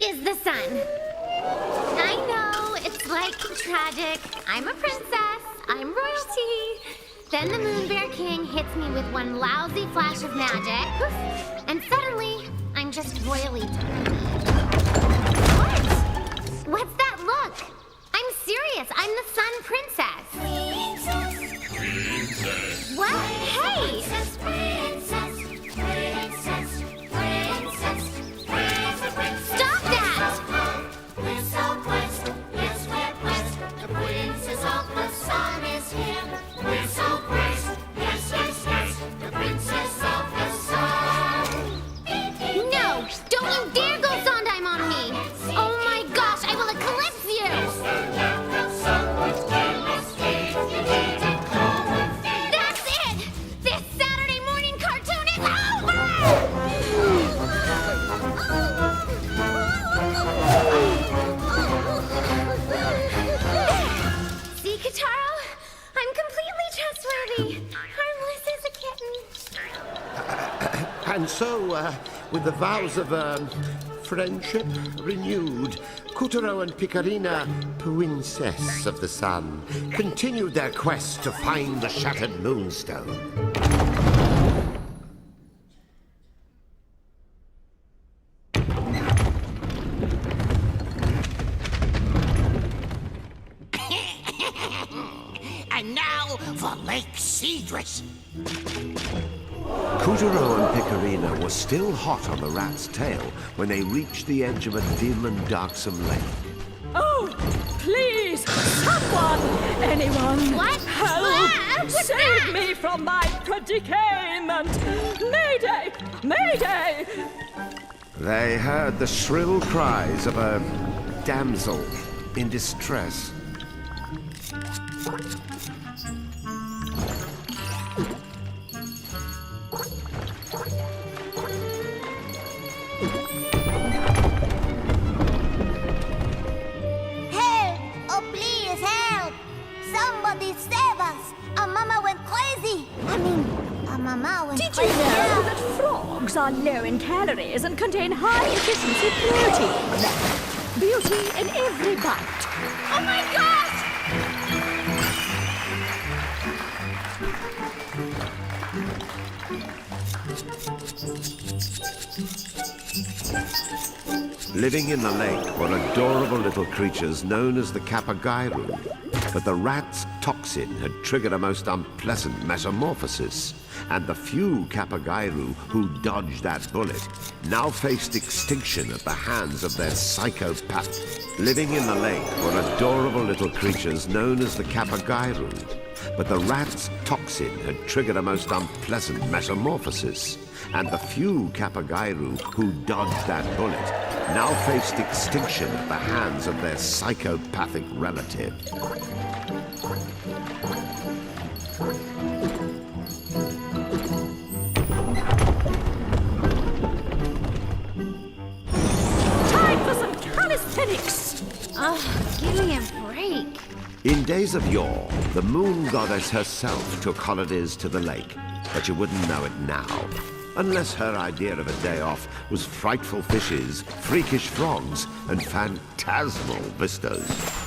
is the sun. I know, it's like tragic. I'm a princess, I'm royalty. Then the Moon Bear King hits me with one lousy flash of magic, and suddenly, I'm just royally tiny. What? What's that look? I'm serious, I'm the Sun Princess. Princess. What? Hey! Stop that! We're so blessed, yes we're blessed. The princess of the sun is here. We're so blessed, yes, yes, yes. The princess of the sun. No! Don't you dare go Sondheim on me! Oh my gosh, I will eclipse you! That's it! This Saturday morning cartoon is over! See, Kataro? I'm completely trustworthy. Harmless as a kitten. And so, with the vows of friendship renewed, Kotaro and Picarina, princess of the sun, continued their quest to find the shattered moonstone. And now for Lake Cedrus. Kotaro and Picarina were still hot on the rat's tail when they reached the edge of a dim and darksome lake. Oh, please, someone, anyone, What? help! What's Save that? me from my predicament! Mayday! Mayday! They heard the shrill cries of a damsel in distress. Help! Oh, please help! Somebody save us! Our mama went crazy! Our mama went Did you crazy. know that frogs are low in calories and contain high efficiency protein? Beauty in every bite. Oh my gosh! Living in the lake were adorable little creatures known as the Kapagairu. But the rat's toxin had triggered a most unpleasant metamorphosis, and the few Kapagairu who dodged that bullet now faced extinction at the hands of their psychopath. Living in the lake were adorable little creatures known as the Kapagairu. But the rat's toxin had triggered a most unpleasant metamorphosis, and the few Kapagairu who dodged that bullet now faced extinction at the hands of their psychopathic relative. Time for some calisthenics! Oh, give me a break. In days of yore, the moon goddess herself took holidays to the lake, but you wouldn't know it now. Unless her idea of a day off was frightful fishes, freakish frogs, and phantasmal vistas.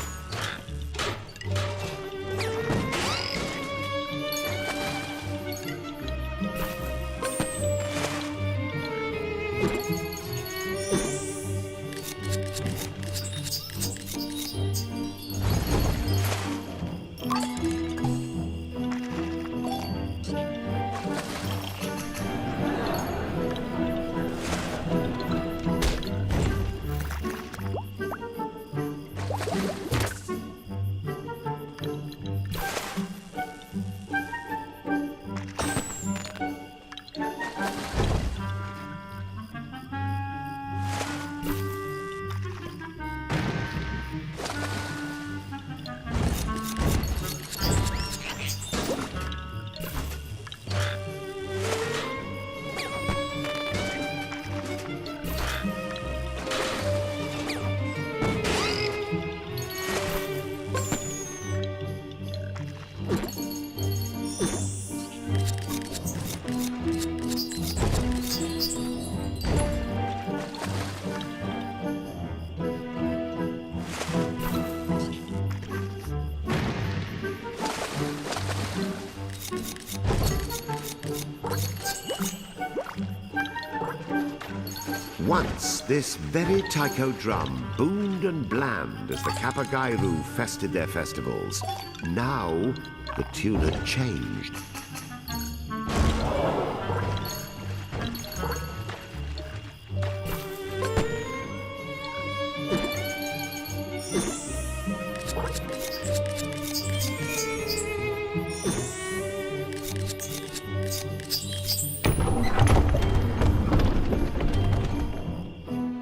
Once, this very taiko drum boomed and blammed as the Kapagairu fested their festivals. Now, the tune had changed.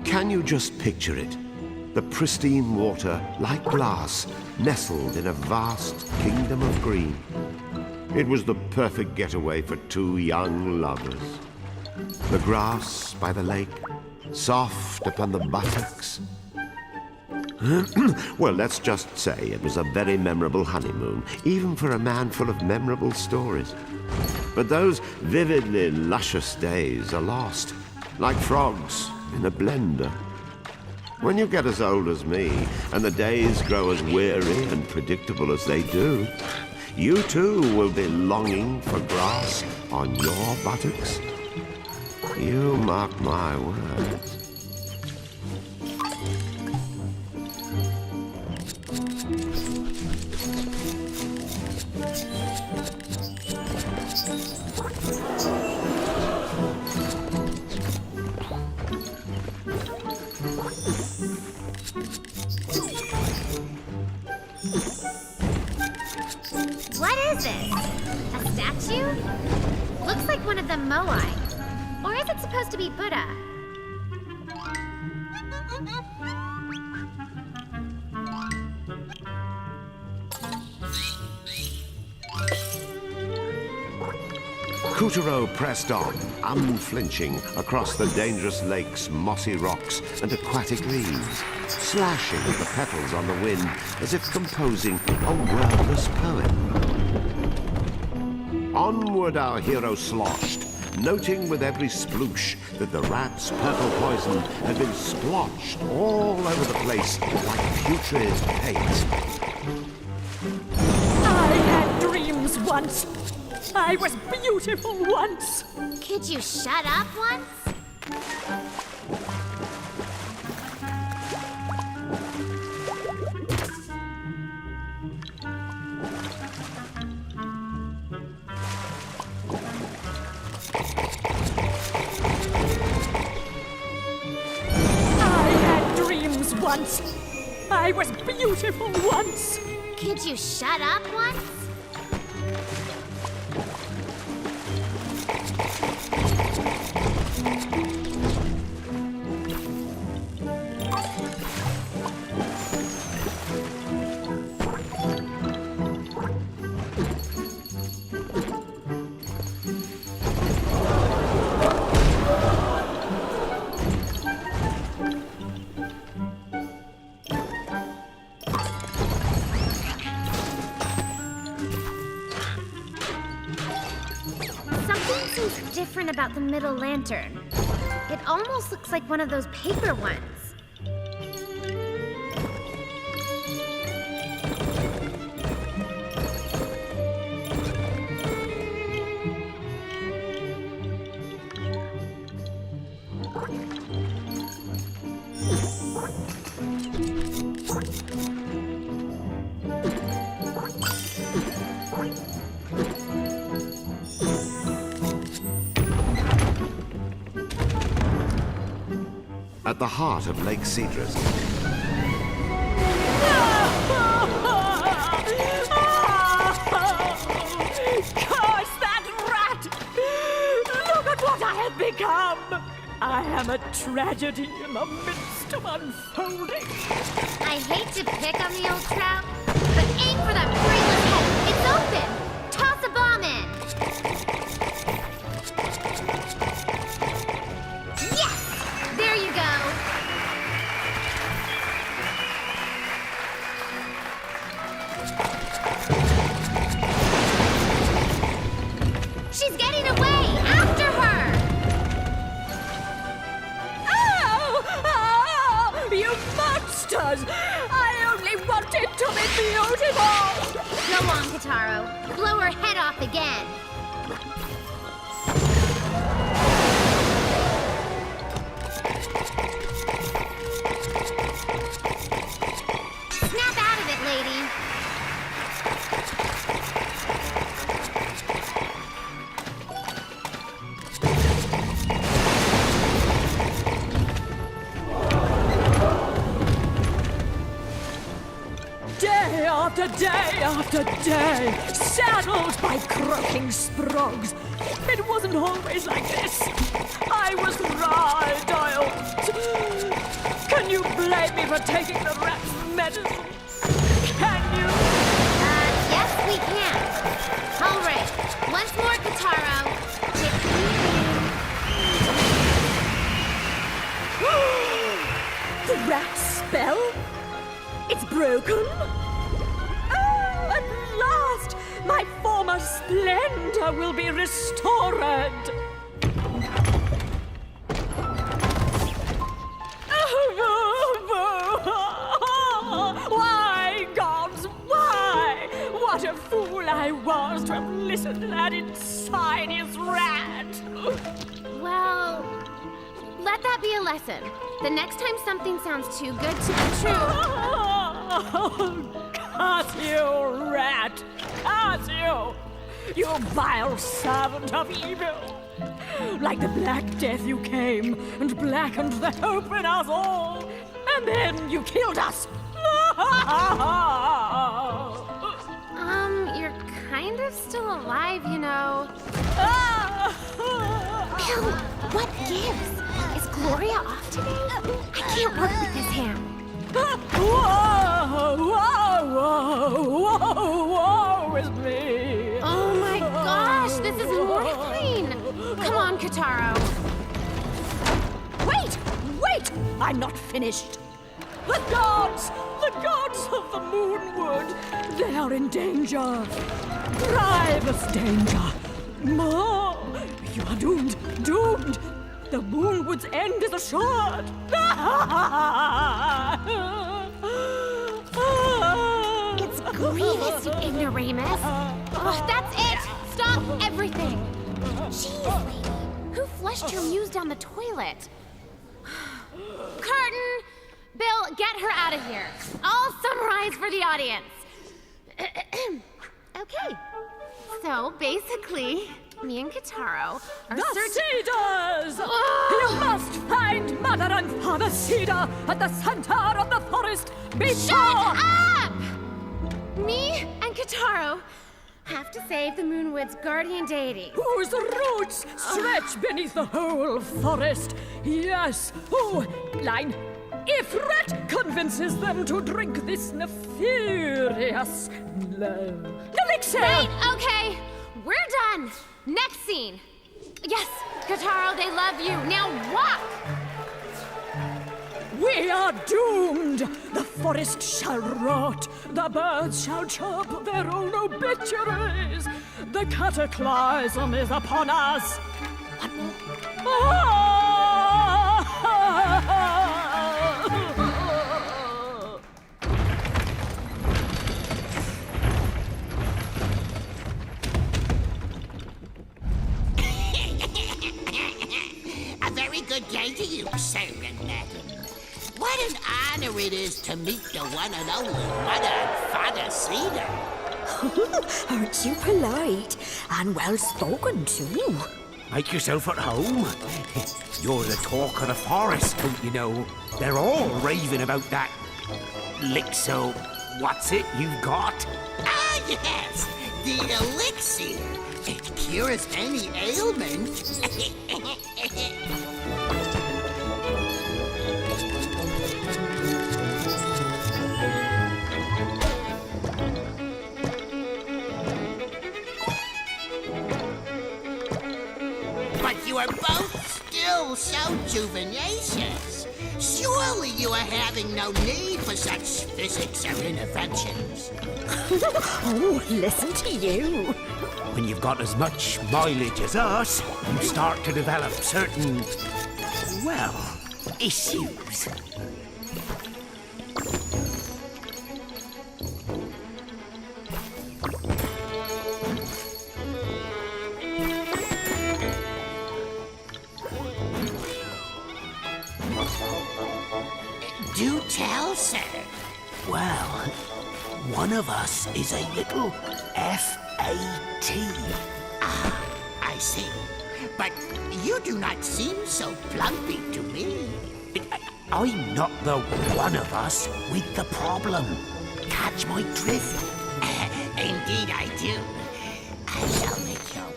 Can you just picture it? The pristine water, like glass, nestled in a vast kingdom of green. It was the perfect getaway for two young lovers. The grass by the lake, soft upon the buttocks. Well, let's just say it was a very memorable honeymoon, even for a man full of memorable stories. But those vividly luscious days are lost, like frogs in a blender. When you get as old as me, and the days grow as weary and predictable as they do, you too will be longing for grass on your buttocks. You mark my words. What is this? A statue? Looks like one of the Moai. Or is it supposed to be Buddha? Kutaro pressed on, unflinching, across the dangerous lake's mossy rocks and aquatic leaves, slashing at the petals on the wind as if composing a wordless poem. Onward our hero sloshed, noting with every sploosh that the rat's purple poison had been splotched all over the place like putrid paint. I had dreams once. I was beautiful once. Could you shut up once? I had dreams once. I was beautiful once. Could you shut up once? Something seems different about the middle lantern. It almost looks like one of those paper ones. At the heart of Lake Cedrus, Curse that rat! Look at what I have become! I am a tragedy in the midst of unfolding. I hate to pick on the old trout, but aim for that brainless head. It's open! Toss a bomb in! Yes! There you go! She's getting away! After her! Oh! You monsters! I only wanted to be beautiful! Go on, Kitaro. Blow her head off again. after day after day, saddled by croaking sprogs. It wasn't always like this. I was right-dialed. Can you blame me for taking the rat's medicine? Can you? Yes, we can. All right. Once more, Kataro. The rat spell? It's broken? Oh, at last! My former splendor will be restored! Why, gods, why? What a fool I was to have listened to that insidious rat! Well, let that be a lesson. The next time something sounds too good to be true. Curse you, rat! Curse you! You vile servant of evil! Like the Black Death you came and blackened the hope in us all, and then you killed us! You're kind of still alive, you know. Bill, what gives? Is Gloria off today? I can't work with this hand. Whoa is me! Oh my gosh, this is mortifying. Come on, Kataro. Wait! I'm not finished. The gods of the Moonwood, they are in danger. Grievous danger. Ma, you are doomed. The Moonwood's end is assured. It's Grievous, you ignoramus. Oh, that's it. Stop everything. Jeez, lady. Who flushed your muse down the toilet? Curtain! Bill, get her out of here. I'll summarize for the audience. Okay. So, basically, me and Kataro are The searching... Cedars! Oh! You must find Mother and Father Cedar at the center of the forest before... Shut up! Me and Kataro have to save the Moonwood's guardian deity. Whose roots stretch beneath the whole forest. Yes. Oh, line. If Rat convinces them to drink this nefarious elixir. Wait, okay. We're done. Next scene. Yes, Kataro, they love you. Now walk! We are doomed! The forest shall rot, the birds shall chirp their own obituaries. The cataclysm is upon us. One more. A very good day to you, sir and madam. What an honor it is to meet the one and only Mother and Father Cedar. Aren't you polite? And well spoken, too. Make yourself at home. You're the talk of the forest, don't you know? They're all raving about that elixir. What's it you've got? Ah, yes, the elixir. It cures any ailment. But you are both still so juveniacious. Surely you are having no need for such physics or interventions. Oh, listen to you. When you've got as much mileage as us, you start to develop certain, well, issues. Do tell, sir. Well, one of us is a little FAT. I see. But you do not seem so plumpy to me. I'm not the one of us with the problem. catch my drift? Indeed I do. I shall make your...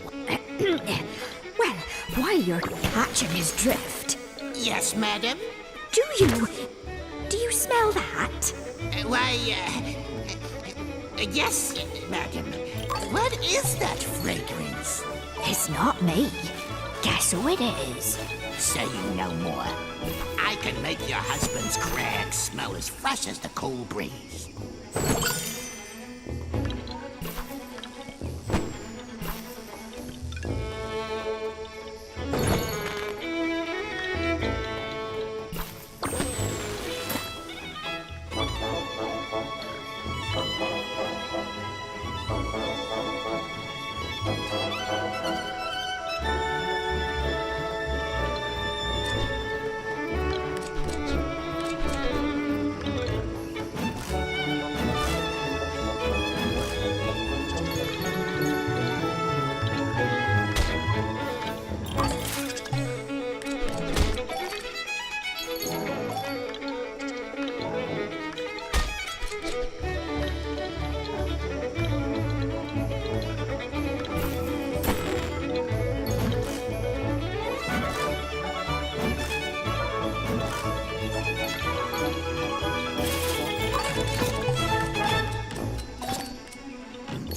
Well, while you're catching his drift, Yes, madam? do you smell that? Why, yes, madam. What is that fragrance? It's not me. Guess who it is? Saying no more. I can make your husband's crag smell as fresh as the cool breeze.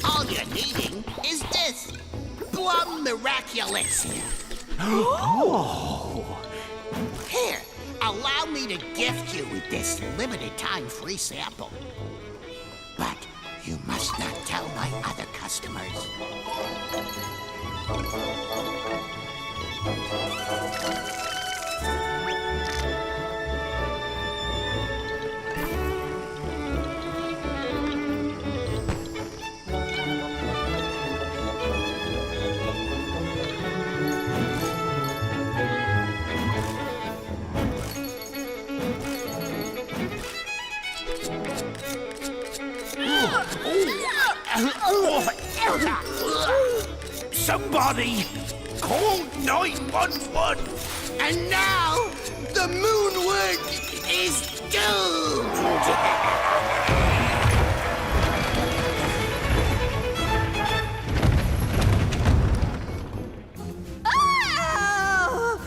All you're needing is this. Plum miraculous. Here, allow me to gift you with this limited time free sample. But you must not tell my other customers. Somebody call 911! And now, the Moonwood is doomed! Oh!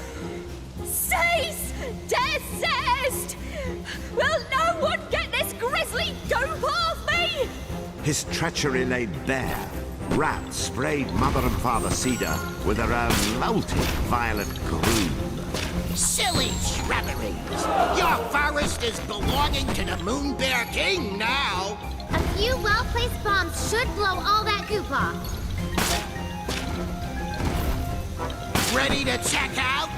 Cease! Desist! Will no one get this grisly dope off me? His treachery laid bare. Rats sprayed Mother and Father Cedar with their own multi-violet green. Silly shrubberies! Your forest is belonging to the Moon Bear King now! A few well-placed bombs should blow all that goop off. Ready to check out?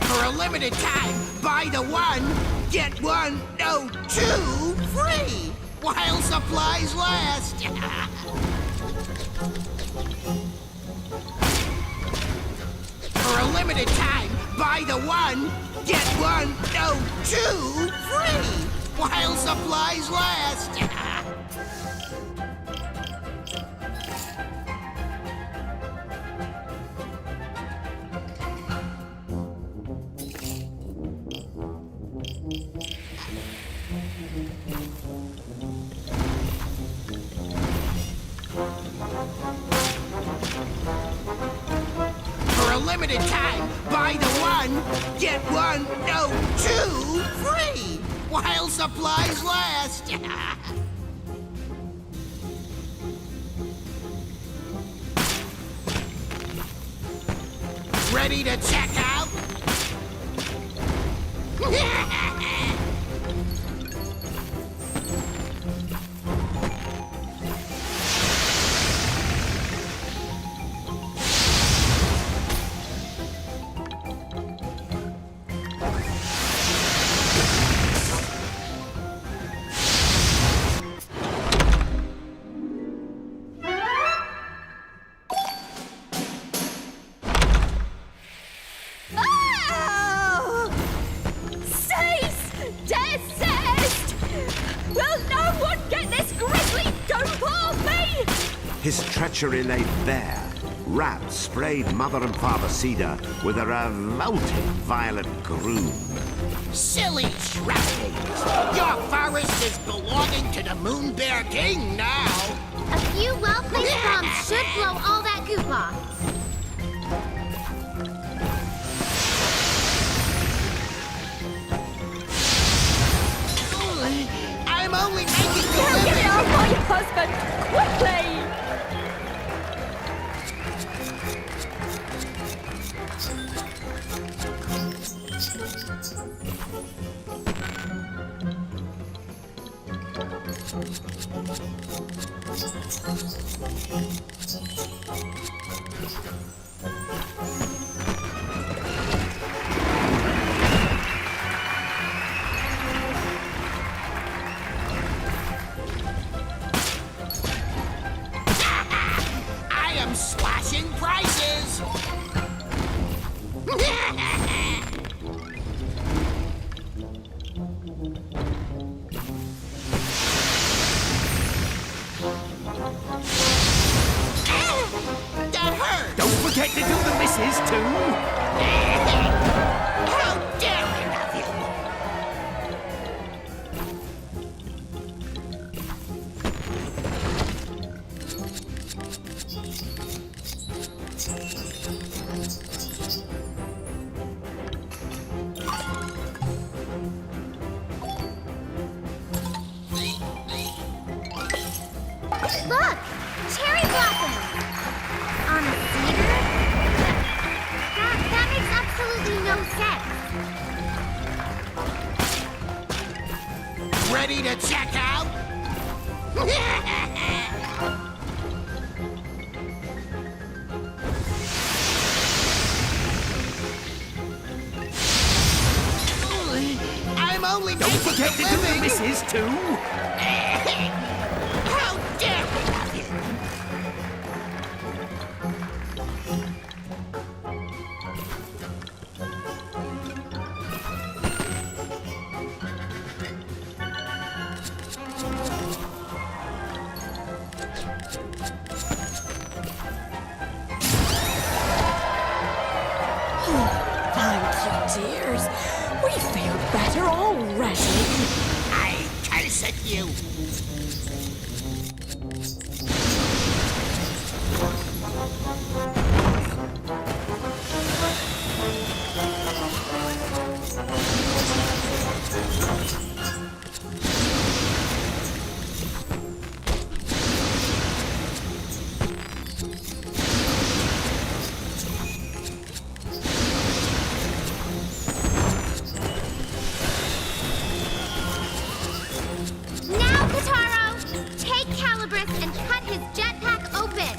For a limited time, buy the one, get one, no, two free while supplies last. For a limited time, buy the one, get one, no, two free while supplies last. For a limited time, buy the one, get one, no, two free while supplies last. Ready to check out? His treachery lay bare. Rat sprayed Mother and Father Cedar with a revolting violet groom. Silly shrapnels! Your forest is belonging to the Moon Bear King now! A few well-placed bombs should blow all that goop off. I'm only making the Get living! out, my husband! Quickly! I am slashing prices! That hurt! Don't forget to do the misses, too! How daring of you! Look! Cherry blossoms! On a cedar? That makes absolutely no sense. Ready to check out? I'm only Don't making forget a to do the living! misses, too! How daring of you! Thank you, dears. We feel better already. I curse at you! Now, Kataro! Take Calibris and cut his jetpack open!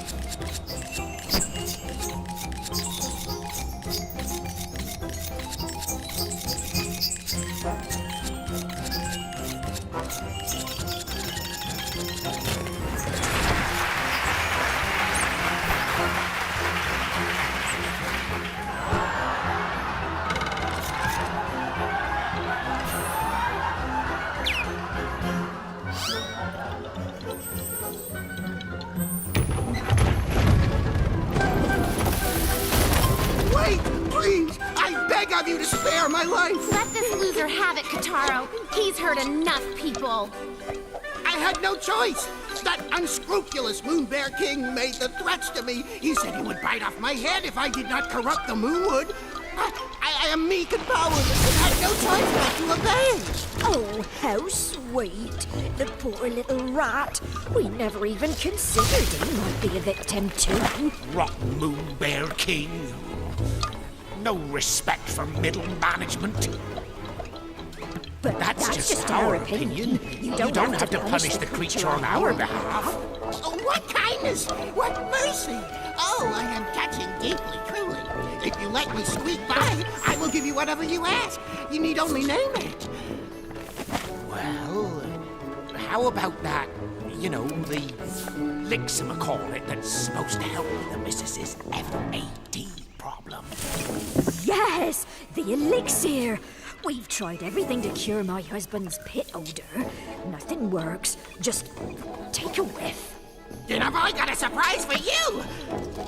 Wait, please! I beg of you to spare my life! Let this loser have it, Kataro. He's hurt enough people. I had no choice! That unscrupulous Moon Bear King made the threats to me. He said he would bite off my head if I did not corrupt the Moonwood. I am meek and powerless and had no choice but to obey. Oh, how sweet. The poor little rat. We never even considered he might be a victim too. Rotten Moon Bear King. No respect for middle management. But That's just our opinion. You don't have to punish the creature on our behalf. Oh, what kindness! What mercy! Oh, I am touching deeply, truly. If you let me squeak by, I will give you whatever you ask. You need only name it. Well, how about that, the liximacornet that's supposed to help with the missus's FAD problem? Yes, the elixir. We've tried everything to cure my husband's pit odor. Nothing works. Just take a whiff. Then have I got a surprise for you?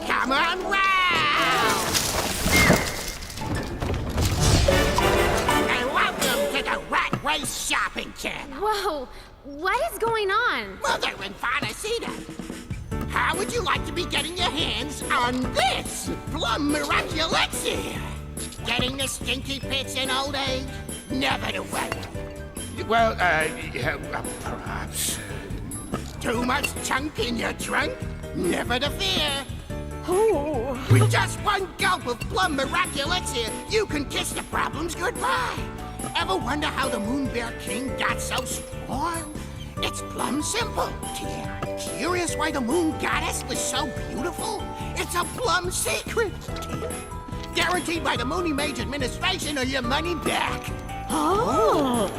Come on round! And welcome to the Rat Race Shopping Channel. Whoa, what is going on? Mother and Father Cedar, how would you like to be getting your hands on this plum miraculexia? Getting the stinky pits in old age? Never the way. Well, perhaps. Too much chunk in your trunk? Never to fear. Oh, With just one gulp of plum miraculexia, you can kiss the problems goodbye. Ever wonder how the Moon Bear King got so strong? It's plumb simple. Curious why the Moon Goddess was so beautiful? It's a plumb secret. Guaranteed by the Moony Mage administration or your money back. oh,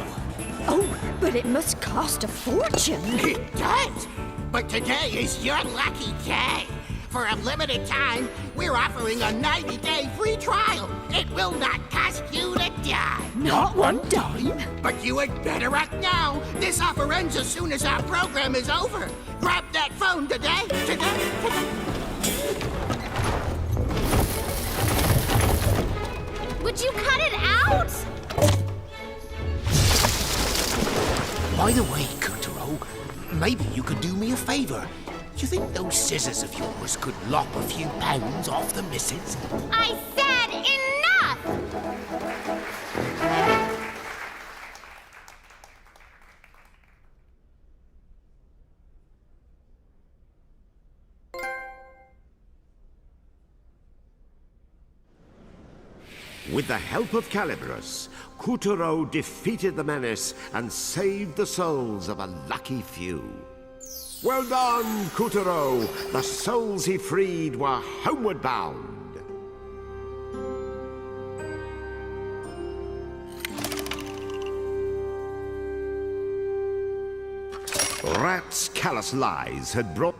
Oh, but it must cost a fortune. It does. But today is your lucky day. For a limited time, we're offering a 90-day free trial. It will not cost you a dime. not one dime. But you had better act now. This offer ends as soon as our program is over. Grab that phone today. Would you cut it out? By the way, Kutaro, maybe you could do me a favor. Do you think those scissors of yours could lop a few pounds off the missus? I said enough! With the help of Calibrus, Kutaro defeated the menace and saved the souls of a lucky few. Well done, Kutaro! The souls he freed were homeward bound. Rat's callous lies had brought